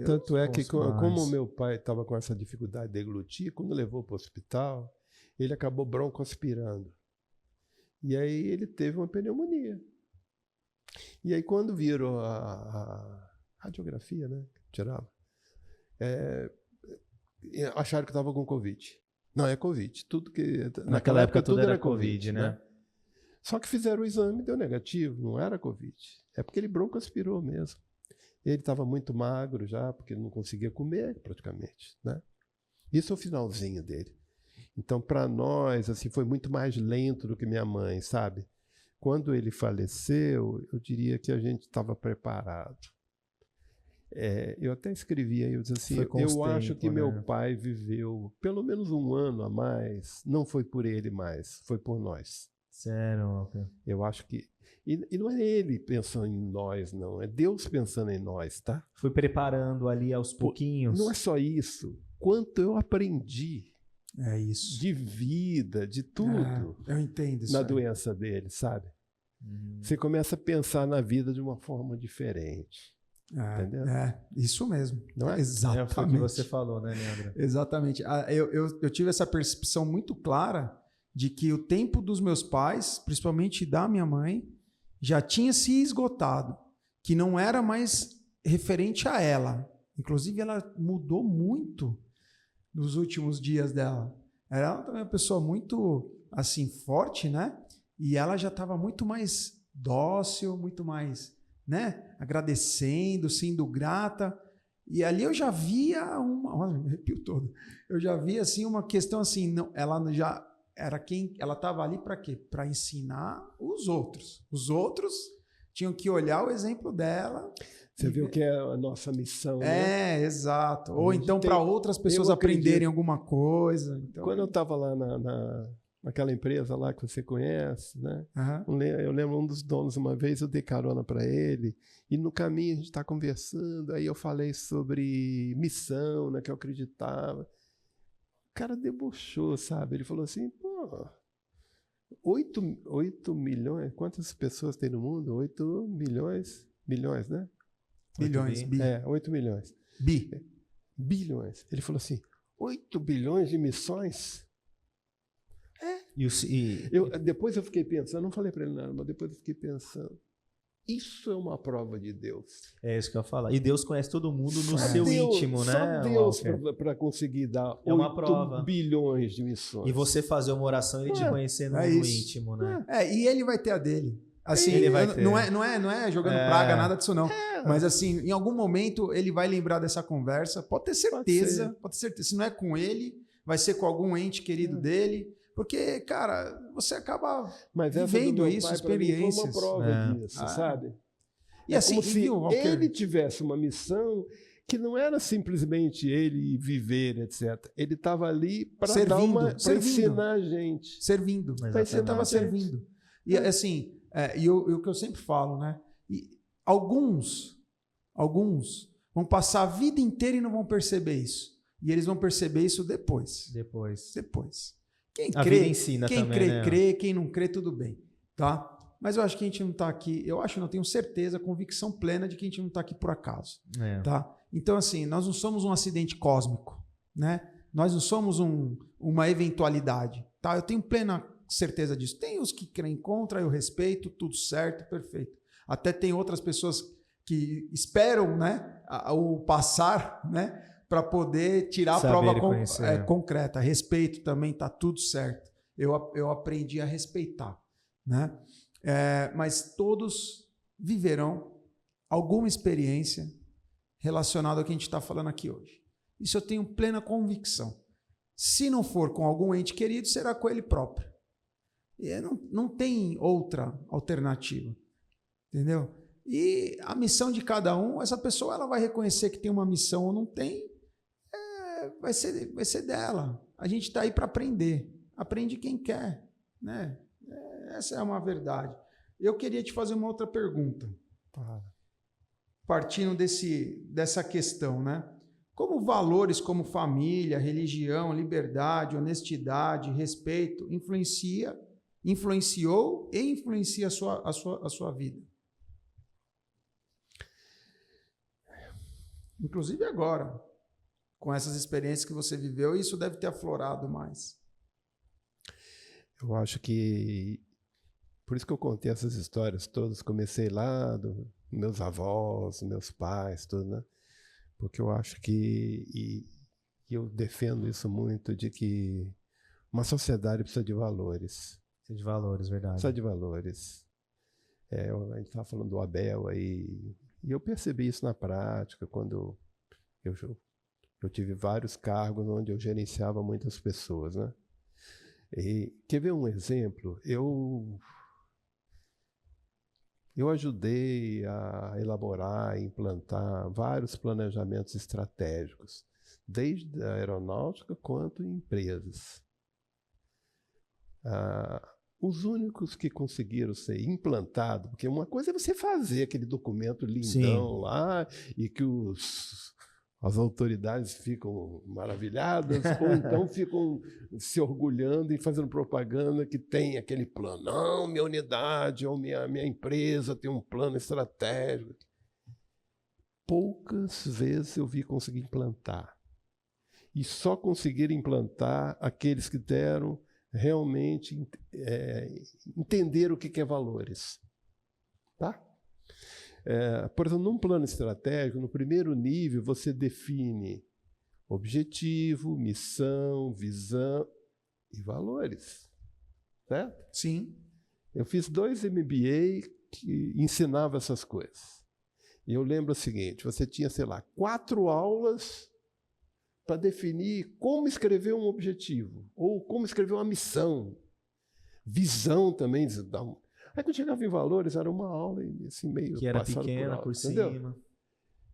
Tanto é que, como o meu pai estava com essa dificuldade de deglutir, quando levou para o hospital, ele acabou broncoaspirando. E aí ele teve uma pneumonia. E aí, quando viram a radiografia, né, tirava, acharam que estava com Covid. Não, é Covid. Tudo que Naquela época tudo era Covid, né? Só que fizeram o exame e deu negativo, não era Covid. É porque ele broncoaspirou mesmo. Ele estava muito magro já, porque ele não conseguia comer praticamente, né? Isso é o finalzinho dele. Então, para nós, assim, foi muito mais lento do que minha mãe, sabe? Quando ele faleceu, eu diria que a gente estava preparado. Eu até escrevi aí, eu disse assim, eu acho que meu pai viveu pelo menos 1 ano a mais, não foi por ele mais, foi por nós. Sério, Walker? Eu acho que... E não é ele pensando em nós, não. É Deus pensando em nós, tá? Fui preparando ali aos pouquinhos. Não é só isso. Quanto eu aprendi isso. de vida, de tudo. Eu entendo isso. Na doença dele, sabe? Você começa a pensar na vida de uma forma diferente. Entendeu? Isso mesmo. Não é? Exatamente. Foi o que você falou, né, Leandro? Exatamente. Eu tive essa percepção muito clara de que o tempo dos meus pais, principalmente da minha mãe, já tinha se esgotado, que não era mais referente a ela. Inclusive, ela mudou muito nos últimos dias dela. Ela também é uma pessoa muito, assim, forte, né? E ela já estava muito mais dócil, muito mais, né? Agradecendo, sendo grata. E ali eu já via olha, me arrepio todo. Eu já via, assim, uma questão assim, não, ela já... ela estava ali para quê? Para ensinar os outros. Os outros tinham que olhar o exemplo dela. Você viu que é a nossa missão, né? Exato. Ou então para outras pessoas aprenderem alguma coisa. Então, quando eu estava lá naquela empresa lá que você conhece, né? Eu lembro um dos donos, uma vez eu dei carona para ele e no caminho a gente está conversando, aí eu falei sobre missão, né, que eu acreditava. O cara debochou, sabe? Ele falou assim, pô, 8 milhões, quantas pessoas tem no mundo? 8 milhões, né? Bilhões, 8 milhões. Bilhões. Ele falou assim, 8 bilhões de missões? Depois eu fiquei pensando, não falei para ele nada, mas depois eu fiquei pensando, isso é uma prova de Deus. É isso que eu ia falar. E Deus conhece todo mundo no seu íntimo, né? Só Deus para conseguir dar 8 bilhões de missões. E você fazer uma oração e ele te conhecer no íntimo, né? E ele vai ter a dele. Assim, ele vai ter. Não é jogando praga, nada disso não. Mas assim, em algum momento ele vai lembrar dessa conversa. Pode ter certeza. Se não é com ele, vai ser com algum ente querido dele. Porque, cara, você acaba vivendo isso, experiências. Foi uma prova disso, sabe? E assim, como se ele tivesse uma missão que não era simplesmente ele viver, etc. Ele estava ali para ensinar a gente. Servindo. Você estava servindo. E assim, o que eu sempre falo, né? Alguns vão passar a vida inteira e não vão perceber isso. E eles vão perceber isso depois. Quem crê, ensina quem também, crê, né? Crê, quem não crê, tudo bem, tá? Mas eu acho que a gente não está aqui, não tenho certeza, convicção plena de que a gente não está aqui por acaso, tá? Então, assim, nós não somos um acidente cósmico, né? Nós não somos uma eventualidade, tá? Eu tenho plena certeza disso. Tem os que creem contra, eu respeito, tudo certo, perfeito. Até tem outras pessoas que esperam, né, o passar, né, para poder tirar a prova concreta. Respeito também, tá tudo certo. Eu aprendi a respeitar, né? Mas todos viverão alguma experiência relacionada ao que a gente está falando aqui hoje. Isso eu tenho plena convicção. Se não for com algum ente querido, será com ele próprio. E não tem outra alternativa. Entendeu? E a missão de cada um, essa pessoa ela vai reconhecer que tem uma missão ou não tem, vai ser dela. A gente está aí para aprender. Aprende quem quer. Né? Essa é uma verdade. Eu queria te fazer uma outra pergunta. Partindo dessa questão, né? Como valores como família, religião, liberdade, honestidade, respeito influenciou e influencia a sua vida? Inclusive agora, com essas experiências que você viveu, isso deve ter aflorado mais. Eu acho que, por isso que eu contei essas histórias todas, comecei lá dos meus avós, meus pais, tudo, né? Porque eu acho que eu defendo isso muito, de que uma sociedade precisa de valores. Precisa de valores, verdade. Precisa de valores. A gente estava falando do Abel aí, e eu percebi isso na prática, quando eu tive vários cargos onde eu gerenciava muitas pessoas, né? E quer ver um exemplo? Eu ajudei a elaborar e implantar vários planejamentos estratégicos, desde a aeronáutica quanto em empresas. Os únicos que conseguiram ser implantados, porque uma coisa é você fazer aquele documento lindão Sim. lá e que as autoridades ficam maravilhadas, ou então ficam se orgulhando e fazendo propaganda que tem aquele plano. Não, minha unidade ou minha empresa tem um plano estratégico. Poucas vezes eu vi conseguir implantar. E só conseguiram implantar aqueles que deram realmente entender o que é valores. Tá? Por exemplo, num plano estratégico, no primeiro nível, você define objetivo, missão, visão e valores. Certo? Sim. Eu fiz 2 MBA que ensinavam essas coisas. E eu lembro o seguinte, você tinha, sei lá, 4 aulas para definir como escrever um objetivo, ou como escrever uma missão. Visão também. Aí quando chegava em valores, era uma aula assim, meio que era pequena por entendeu? Cima.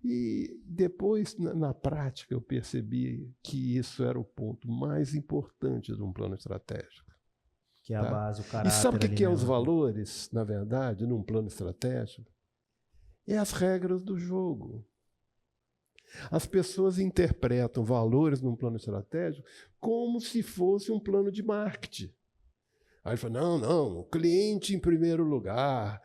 E depois, na prática, eu percebi que isso era o ponto mais importante de um plano estratégico. Que é a base, o caráter. E sabe o que é os valores, na verdade, num plano estratégico? É as regras do jogo. As pessoas interpretam valores num plano estratégico como se fosse um plano de marketing. Aí ele fala, não, o cliente em primeiro lugar.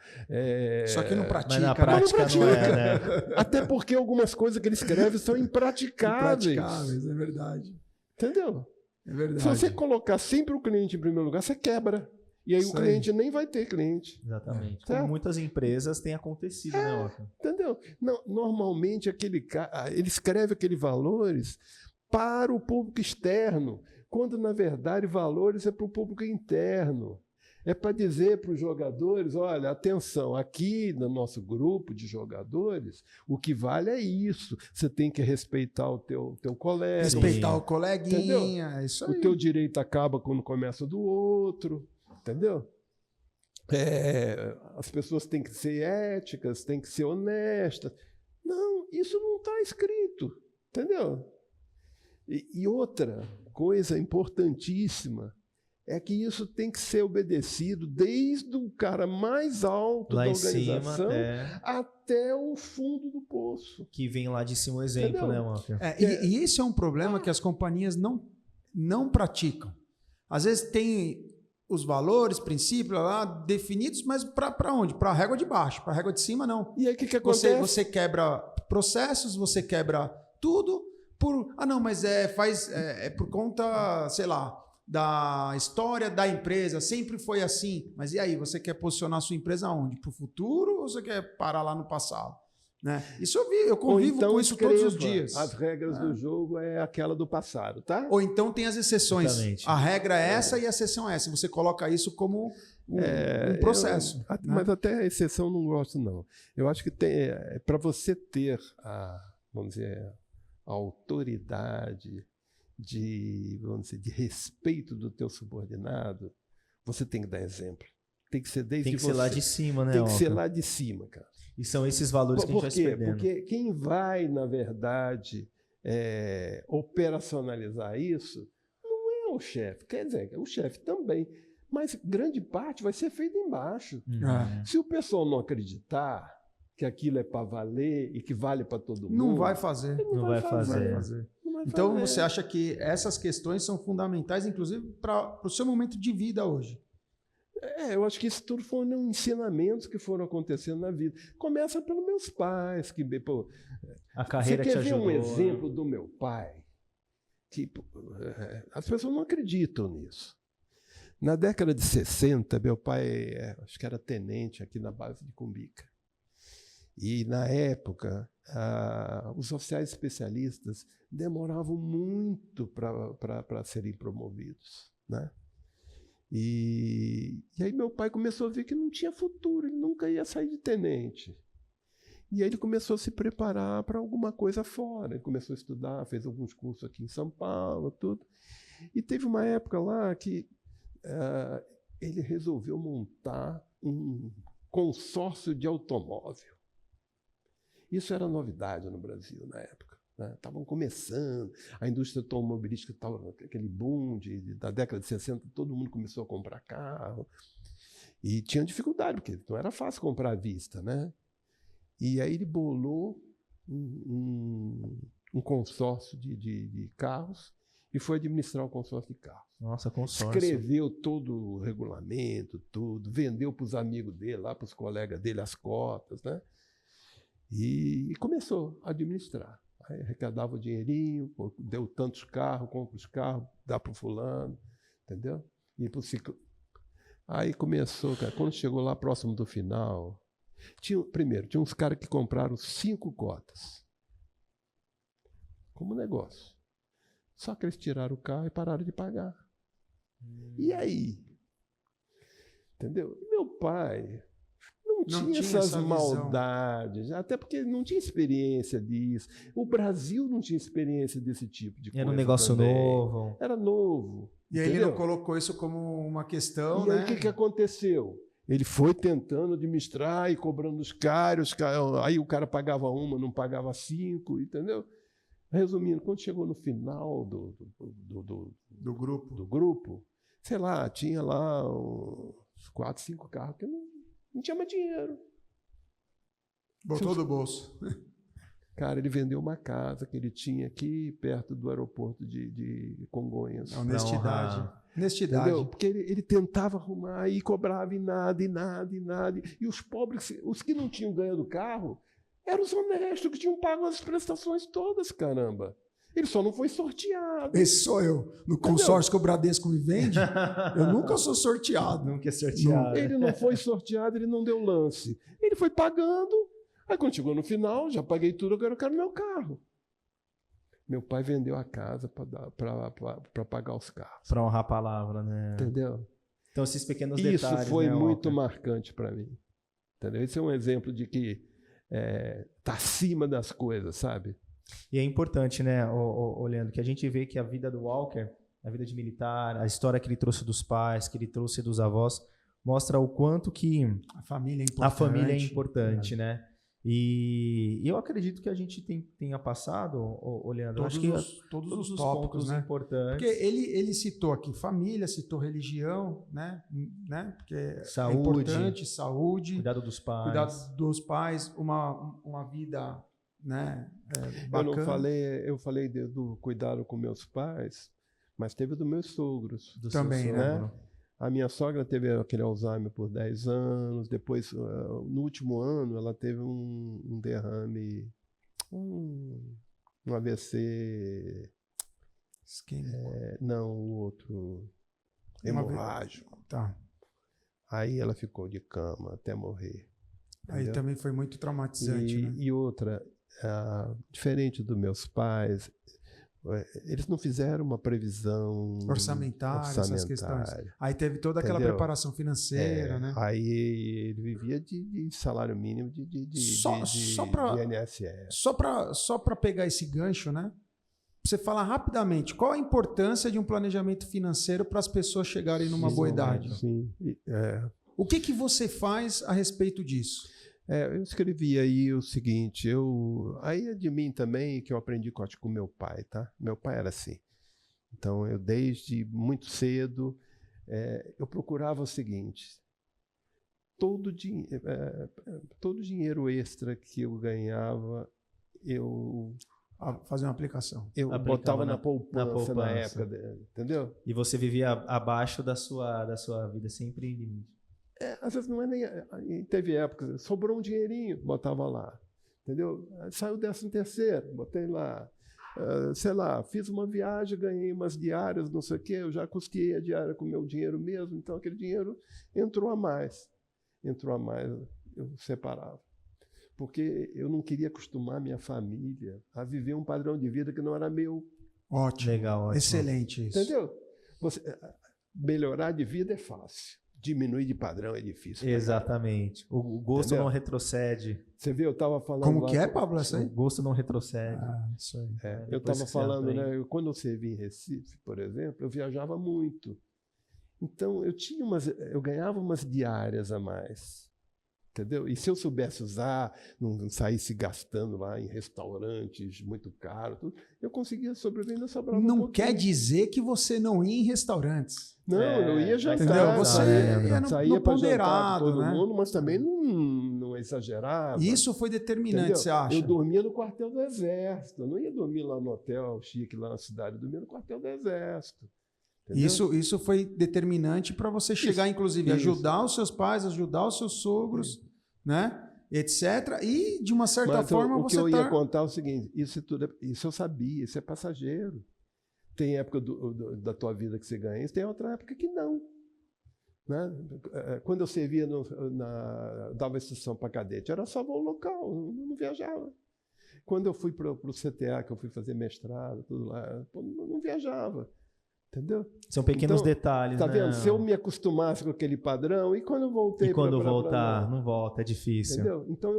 Só que não pratica. Mas na prática não é, né? Até porque algumas coisas que ele escreve são impraticáveis. Impraticáveis, é verdade. Entendeu? É verdade. Se você colocar sempre o cliente em primeiro lugar, você quebra. E aí o cliente nem vai ter cliente. Exatamente. Como muitas empresas tem acontecido, né, Otto? Entendeu? Não, normalmente aquele cara, ele escreve aqueles valores para o público externo, quando, na verdade, valores é para o público interno. É para dizer para os jogadores, olha, atenção, aqui no nosso grupo de jogadores, o que vale é isso. Você tem que respeitar o teu colega. Respeitar o coleguinha, entendeu? Isso aí. O teu direito acaba quando começa do outro, entendeu? As pessoas têm que ser éticas, têm que ser honestas. Não, isso não está escrito, entendeu? E outra coisa importantíssima é que isso tem que ser obedecido desde o cara mais alto lá da em organização cima, até o fundo do poço. Que vem lá de cima o exemplo, entendeu? Né, Walker? E esse é um problema que as companhias não praticam. Às vezes tem os valores, princípios lá definidos, mas para onde? Para a régua de baixo, para a régua de cima não. E aí o que acontece? Você quebra processos, você quebra tudo por... não, mas é por conta, sei lá, da história da empresa, sempre foi assim. Mas e aí, você quer posicionar a sua empresa aonde? Para o futuro ou você quer parar lá no passado? Né? Isso eu convivo com isso todos os dias. As regras do jogo é aquela do passado, tá? Ou então tem as exceções. Exatamente. A regra é essa e a exceção é essa. Você coloca isso como um processo. Né? Mas até a exceção não gosto, não. Eu acho que para você ter vamos dizer, a autoridade vamos dizer, de respeito do teu subordinado, você tem que dar exemplo. Tem que ser desde Tem que você. ser lá de cima, né? Tem que ser Walker? lá de cima, cara. E são esses valores que a gente vai se perdendo. Porque quem vai, na verdade, operacionalizar isso não é o chefe. Quer dizer, o chefe também. Mas grande parte vai ser feita embaixo. Se o pessoal não acreditar que aquilo é para valer e que vale para todo mundo... Não vai fazer. Não vai fazer. Então, você acha que essas questões são fundamentais, inclusive, para o seu momento de vida hoje? Eu acho que isso tudo foram ensinamentos que foram acontecendo na vida. Começa pelos meus pais. A carreira você quer te ver ajudou. um exemplo do meu pai? Que as pessoas não acreditam nisso. Na década de 60, meu pai, acho que era tenente aqui na base de Cumbica. E, na época, os oficiais especialistas demoravam muito para serem promovidos, né? E aí meu pai começou a ver que não tinha futuro, ele nunca ia sair de tenente. E aí ele começou a se preparar para alguma coisa fora. Ele começou a estudar, fez alguns cursos aqui em São Paulo, tudo. E teve uma época lá que ele resolveu montar um consórcio de automóvel. Isso era novidade no Brasil na época. Estavam começando, a indústria automobilística estava aquele boom da década de 60, todo mundo começou a comprar carro. E tinha dificuldade, porque não era fácil comprar à vista, né? E aí ele bolou um consórcio de carros e foi administrar o consórcio de carros. Nossa, consórcio. Escreveu todo o regulamento, tudo, vendeu para os amigos dele, lá para os colegas dele, as cotas, né? E começou a administrar. Aí arrecadava o dinheirinho, deu tantos carros, compra os carros, dá para o fulano, entendeu? E pro ciclo. Aí começou, cara, quando chegou lá próximo do final, primeiro, tinha uns caras que compraram 5 cotas como negócio. Só que eles tiraram o carro e pararam de pagar. E aí? Entendeu? E meu pai não tinha essas maldades, até porque não tinha experiência disso. O Brasil não tinha experiência desse tipo de coisa. Era um negócio também. novo. Era novo. E aí ele não colocou isso como uma questão, e né? aí o que aconteceu? Ele foi tentando administrar e cobrando os caras, aí o cara pagava uma, não pagava 5, entendeu? Resumindo, quando chegou no final do grupo, sei lá, tinha lá uns 4, 5 carros que não tinha mais dinheiro. Botou do bolso. Cara, ele vendeu uma casa que ele tinha aqui perto do aeroporto de Congonhas. Honestidade. Honestidade. Entendeu? Porque ele tentava arrumar e cobrava e nada. E os pobres, os que não tinham ganho do carro, eram os honestos que tinham pago as prestações todas, caramba. Ele só não foi sorteado. Esse sou eu. No consórcio que o Bradesco me vende, eu nunca sou sorteado. Nunca é sorteado. Ele não foi sorteado, ele não deu lance. Ele foi pagando. Aí quando chegou no final, já paguei tudo, agora eu quero meu carro. Meu pai vendeu a casa para pagar os carros. Para honrar a palavra, né? Entendeu? Então esses pequenos detalhes. Isso foi né, muito Walker? marcante para mim. Entendeu? Esse é um exemplo de que tá acima das coisas, sabe? E é importante, né, Leandro, que a gente vê que a vida do Walker, a vida de militar, a história que ele trouxe dos pais, que ele trouxe dos avós, mostra o quanto que A família é importante, né? E eu acredito que a gente tenha passado, Leandro, acho que todos os pontos tópicos, né? importantes. Porque ele citou aqui família, citou religião, né? Porque Saúde, é importante, saúde, cuidado dos pais. cuidado dos pais, uma vida, né, bacana. Eu falei do cuidado com meus pais, mas teve dos meus sogros. Do também, seu né? sogro. A minha sogra teve aquele Alzheimer por 10 anos, depois, no último ano, ela teve um derrame, um AVC, não, o outro, hemorrágico. Tá. Aí ela ficou de cama até morrer. Aí entendeu? também foi muito traumatizante, né? E outra, diferente dos meus pais, eles não fizeram uma previsão Orçamentária, essas questões. Aí teve toda aquela Entendeu? preparação financeira, né? Aí ele vivia de salário mínimo de INSS. Só para pegar esse gancho, né? Você falar rapidamente, qual a importância de um planejamento financeiro para as pessoas chegarem numa boa idade? Sim. O que você faz a respeito disso? Eu escrevi aí o seguinte, aí é de mim também que eu aprendi com meu pai, tá? Meu pai era assim. Então, eu desde muito cedo, eu procurava o seguinte, todo dinheiro extra que eu ganhava, eu fazer uma aplicação. Eu botava na poupança na época, entendeu? E você vivia abaixo da sua vida, sempre em limite. Às vezes não é nem... Teve épocas, sobrou um dinheirinho, botava lá, entendeu? Saiu 13º, botei lá. Sei lá, fiz uma viagem, ganhei umas diárias, não sei o quê, eu já custeei a diária com o meu dinheiro mesmo, então aquele dinheiro entrou a mais, eu separava. Porque eu não queria acostumar minha família a viver um padrão de vida que não era meu. Ótimo. Legal, ótimo. Excelente isso. Entendeu? Melhorar de vida é fácil. Diminuir de padrão é difícil. Exatamente. O gosto Entendeu? não retrocede. Você viu, eu estava falando... Como que é, Pablo, essa aí? O gosto não retrocede. Isso aí. Eu estava falando, né? Quando eu servi em Recife, por exemplo, eu viajava muito. Então, eu ganhava umas diárias a mais. Entendeu? E se eu soubesse usar, não saísse gastando lá em restaurantes muito caros, eu conseguia sobreviver nessa brava. Não quer dizer que você não ia em restaurantes. Não, eu ia jantar. Entendeu? Você ia saía para jantar com todo né? mundo, mas também não exagerava. Isso foi determinante, entendeu? você acha? Eu dormia no quartel do Exército. Eu não ia dormir lá no hotel chique, lá na cidade. Eu dormia no quartel do Exército. Isso foi determinante para você chegar, inclusive, a ajudar os seus pais, ajudar os seus sogros, né? Etc. E, de uma certa forma, o que eu ia contar é o seguinte, isso eu sabia, isso é passageiro. Tem época da tua vida que você ganha, tem outra época que não. Né? Quando eu servia, dava instrução para cadete, era só voo local, não viajava. Quando eu fui para o CTA, que eu fui fazer mestrado, tudo lá, não viajava. Entendeu? São pequenos detalhes, tá né? vendo? Se eu me acostumasse com aquele padrão, e quando eu voltei... E quando voltar, não volta, é difícil. Entendeu? Então,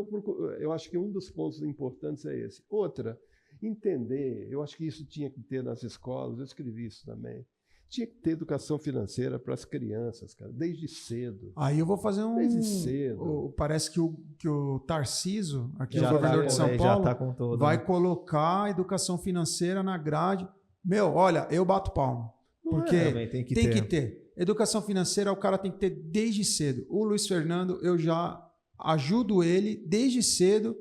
eu acho que um dos pontos importantes é esse. Outra, entender, eu acho que isso tinha que ter nas escolas, eu escrevi isso também, tinha que ter educação financeira para as crianças, cara, desde cedo. Aí eu vou fazer Desde cedo. Parece que o Tarciso, aqui Já o governador de São Paulo, já tá com todo, vai né? colocar a educação financeira na grade. Meu, olha, eu bato palma. Porque tem que ter. Educação financeira o cara tem que ter desde cedo. O Luiz Fernando, eu já ajudo ele desde cedo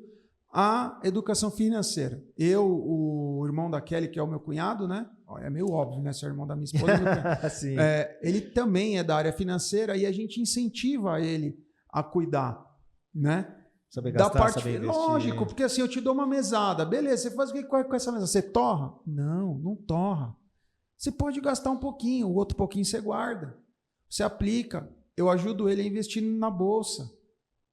a educação financeira. O irmão da Kelly, que é o meu cunhado, né? É meio óbvio, né? Se é o irmão da minha esposa. Sim. Ele também é da área financeira e a gente incentiva ele a cuidar, né? Saber gastar, da parte, saber investir. lógico, porque assim, eu te dou uma mesada. Beleza, você faz o que com essa mesada? Você torra? Não torra. Você pode gastar um pouquinho, o outro pouquinho você guarda. Você aplica. Eu ajudo ele a investir na bolsa.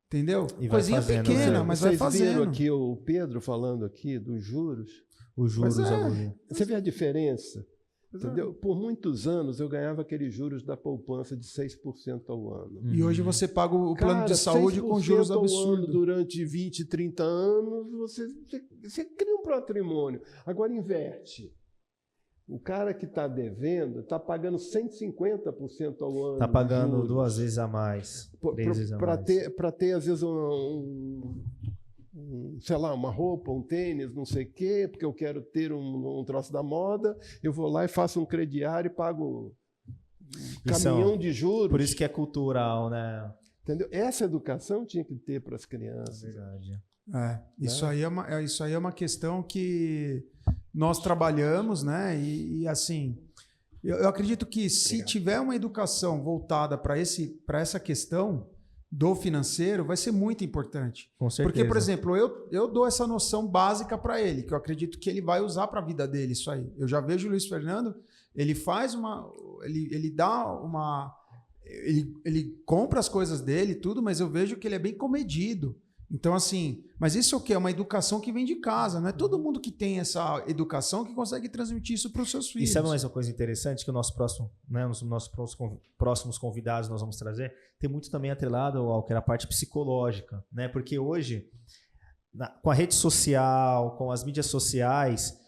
Entendeu? Coisinha fazendo, pequena, mas vai fazendo. Vocês viram aqui o Pedro falando aqui dos juros? Os juros, Você vê a diferença? Entendeu? Por muitos anos eu ganhava aqueles juros da poupança de 6% ao ano. E hoje você paga o plano de saúde com juros absurdos. Durante 20, 30 anos, você cria um patrimônio. Agora inverte. O cara que está devendo está pagando 150% ao ano. Está pagando 2 vezes a mais. 3 vezes a mais. Para ter, às vezes, sei lá, uma roupa, um tênis, não sei o quê, porque eu quero ter um troço da moda, eu vou lá e faço um crediário e pago caminhão de juros. Por isso que é cultural, né? Entendeu? Essa educação tinha que ter para as crianças. Verdade. Isso aí é uma questão que nós trabalhamos, né? E assim, eu acredito que se tiver uma educação voltada para essa questão do financeiro, vai ser muito importante. Com certeza. Porque, por exemplo, eu dou essa noção básica para ele, que eu acredito que ele vai usar para a vida dele isso aí. Eu já vejo o Luiz Fernando, ele faz ele dá uma... ele compra as coisas dele e tudo, mas eu vejo que ele é bem comedido. Então, assim, mas isso é o quê? É uma educação que vem de casa. Não é todo mundo que tem essa educação que consegue transmitir isso para os seus filhos. E sabe mais uma coisa interessante que o nosso próximo, né, os nossos próximos convidados nós vamos trazer? Tem muito também atrelado ao que era a parte psicológica, né? Porque hoje, com a rede social, com as mídias sociais,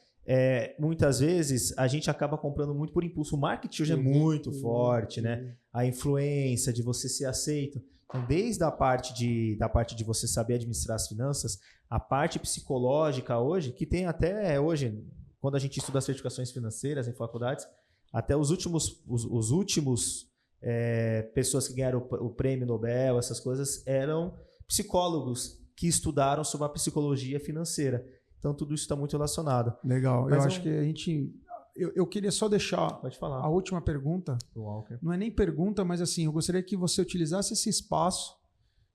muitas vezes a gente acaba comprando muito por impulso. O marketing hoje é muito forte, né? A influência de você ser aceito. Então, desde a parte de você saber administrar as finanças, a parte psicológica hoje, que tem até hoje, quando a gente estuda as certificações financeiras em faculdades, até os últimos pessoas que ganharam o prêmio Nobel, essas coisas, eram psicólogos que estudaram sobre a psicologia financeira. Então, tudo isso está muito relacionado. Legal. Eu acho que a gente... Eu queria só deixar Pode falar. a última pergunta. Walker. Não é nem pergunta, mas assim, eu gostaria que você utilizasse esse espaço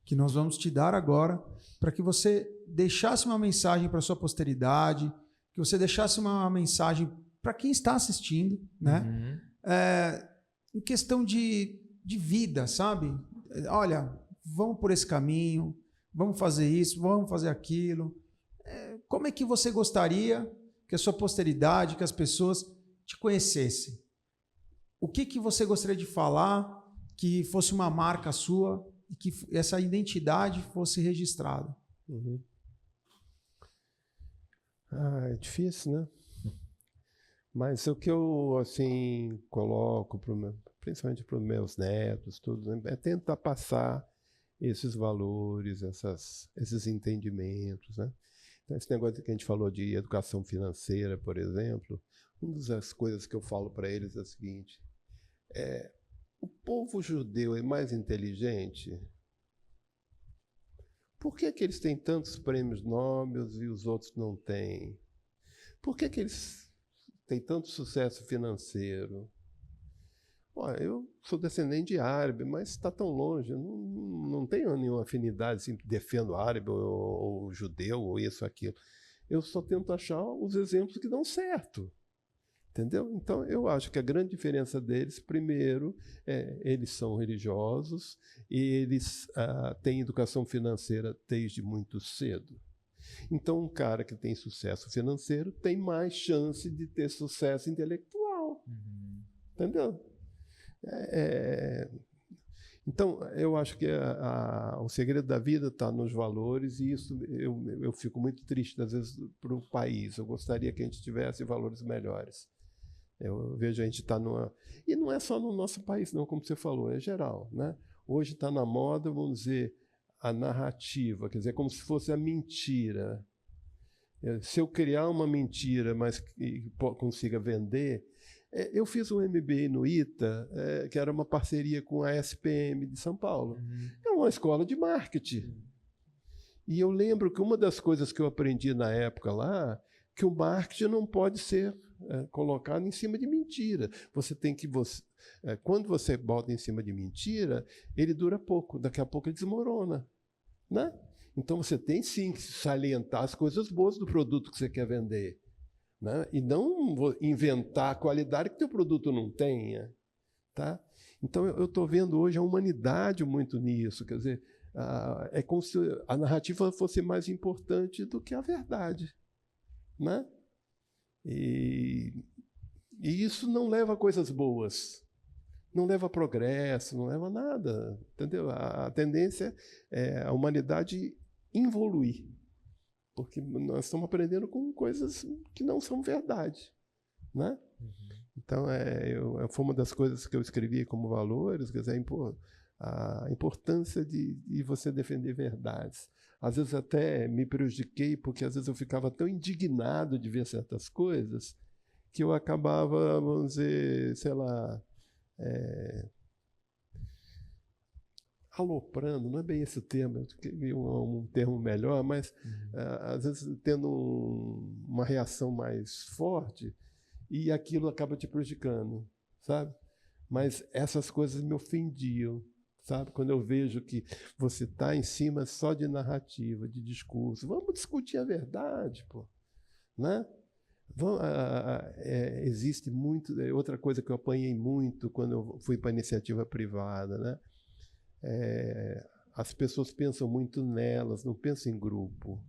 que nós vamos te dar agora para que você deixasse uma mensagem para sua posteridade, que você deixasse uma mensagem para quem está assistindo, né? Em questão de vida, sabe? Olha, vamos por esse caminho, vamos fazer isso, vamos fazer aquilo. Como é que você gostaria que a sua posteridade, que as pessoas te conhecessem? O que você gostaria de falar que fosse uma marca sua e que essa identidade fosse registrada? É difícil, né? Mas o que eu, assim, coloco, principalmente para os meus netos, tudo, né, é tentar passar esses valores, esses entendimentos, né? Então, esse negócio que a gente falou de educação financeira, por exemplo, uma das coisas que eu falo para eles é o seguinte: o povo judeu é mais inteligente? Por que eles têm tantos prêmios Nobel e os outros não têm? Por que eles têm tanto sucesso financeiro? Eu sou descendente de árabe, mas está tão longe, não tenho nenhuma afinidade, assim, defendo árabe ou judeu ou isso, aquilo. Eu só tento achar os exemplos que dão certo, entendeu? Então, eu acho que a grande diferença deles, primeiro, eles são religiosos e eles têm educação financeira desde muito cedo. Então, um cara que tem sucesso financeiro tem mais chance de ter sucesso intelectual, entendeu? Então, eu acho que o segredo da vida está nos valores, e isso eu fico muito triste, às vezes, para o país. Eu gostaria que a gente tivesse valores melhores. Eu vejo a gente está numa... E não é só no nosso país, não, como você falou, é geral, né? Hoje está na moda, vamos dizer, a narrativa, quer dizer, como se fosse a mentira. Se eu criar uma mentira, mas que consiga vender... Eu fiz um MBA no ITA, que era uma parceria com a SPM de São Paulo. É uma escola de marketing. E eu lembro que uma das coisas que eu aprendi na época lá, que o marketing não pode ser colocado em cima de mentira. Você tem que... quando você bota em cima de mentira, ele dura pouco, daqui a pouco ele desmorona, né? Então você tem sim que salientar as coisas boas do produto que você quer vender, né? E não inventar a qualidade que teu produto não tenha, tá? Então eu estou vendo hoje a humanidade muito nisso, quer dizer, é como se a narrativa fosse mais importante do que a verdade, né? E isso não leva a coisas boas, não leva a progresso, não leva a nada, entendeu? A tendência é a humanidade evoluir, porque nós estamos aprendendo com coisas que não são verdade, né? Então, foi uma das coisas que eu escrevi como valores, quer dizer, a importância de você defender verdades. Às vezes até me prejudiquei, porque às vezes eu ficava tão indignado de ver certas coisas, que eu acabava, vamos dizer, sei lá, aloprando, não é bem esse o termo, eu queria um termo melhor, mas às vezes tendo uma reação mais forte, e aquilo acaba te prejudicando, sabe? Mas essas coisas me ofendiam, sabe? Quando eu vejo que você está em cima só de narrativa, de discurso, vamos discutir a verdade, pô, né? Existe muito. Outra coisa que eu apanhei muito quando eu fui para a iniciativa privada, né? As pessoas pensam muito nelas, não pensam em grupo,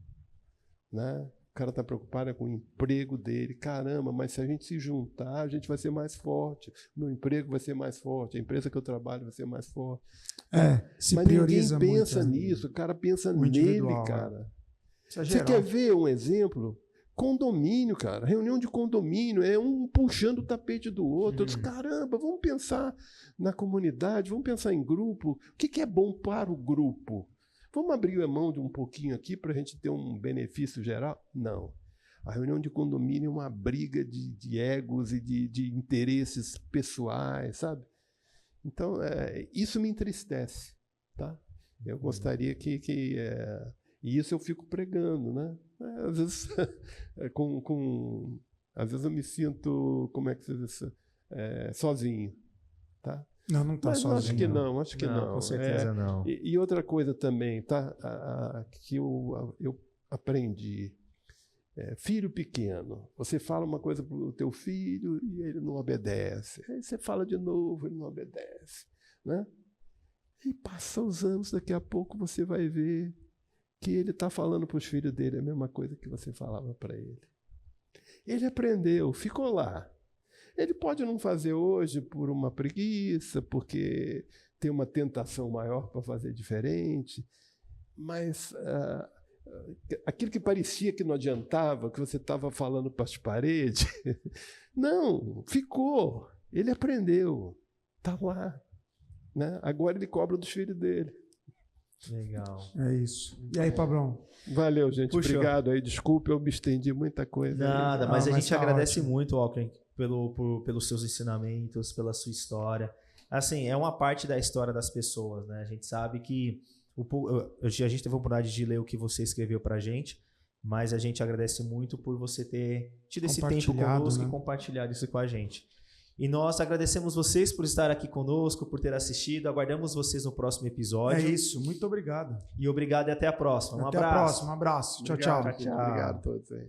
né? O cara está preocupado com o emprego dele. Caramba, mas se a gente se juntar, a gente vai ser mais forte. O meu emprego vai ser mais forte, a empresa que eu trabalho vai ser mais forte. Se mas prioriza ninguém pensa muito, nisso, o cara pensa o nele, individual, cara. Isso é Você geral. quer ver um exemplo? Condomínio, cara. Reunião de condomínio, é um puxando o tapete do outro. Eu disse, caramba, vamos pensar na comunidade, vamos pensar em grupo. O que é bom para o grupo? Vamos abrir a mão de um pouquinho aqui para a gente ter um benefício geral? Não. A reunião de condomínio é uma briga de egos e de interesses pessoais, sabe? Então, isso me entristece, tá? Eu gostaria e isso eu fico pregando, né? Às vezes, às vezes eu me sinto, como é que se diz, sozinho, tá? Não tá Mas sozinho. acho que não. Com certeza não. E outra coisa também, tá? Que eu aprendi. Filho pequeno, você fala uma coisa para o teu filho e ele não obedece. Aí você fala de novo, ele não obedece, né? E passa os anos, daqui a pouco você vai ver que ele está falando para os filhos dele a mesma coisa que você falava para ele. Ele aprendeu, ficou lá. Ele pode não fazer hoje por uma preguiça, porque tem uma tentação maior para fazer diferente, mas aquilo que parecia que não adiantava, que você estava falando para as paredes, não, ficou. Ele aprendeu, está lá, né? Agora ele cobra dos filhos dele. Legal. É isso. E aí, Pablão? Valeu, gente. Puxa. Obrigado aí. Desculpe, eu me estendi muita coisa. Nada, mas a mas gente tá agradece ótimo. muito, Walker, pelos seus ensinamentos, pela sua história. Assim, é uma parte da história das pessoas, né? A gente sabe que a gente teve a oportunidade de ler o que você escreveu pra gente, mas a gente agradece muito por você ter tido esse tempo Compartilhado, conosco, né? e compartilhado isso com a gente. E nós agradecemos vocês por estar aqui conosco, por ter assistido. Aguardamos vocês no próximo episódio. É isso. Muito obrigado. E obrigado e até a próxima. Um Até abraço. a próxima. Um abraço. Tchau, tchau. Obrigado a todos aí.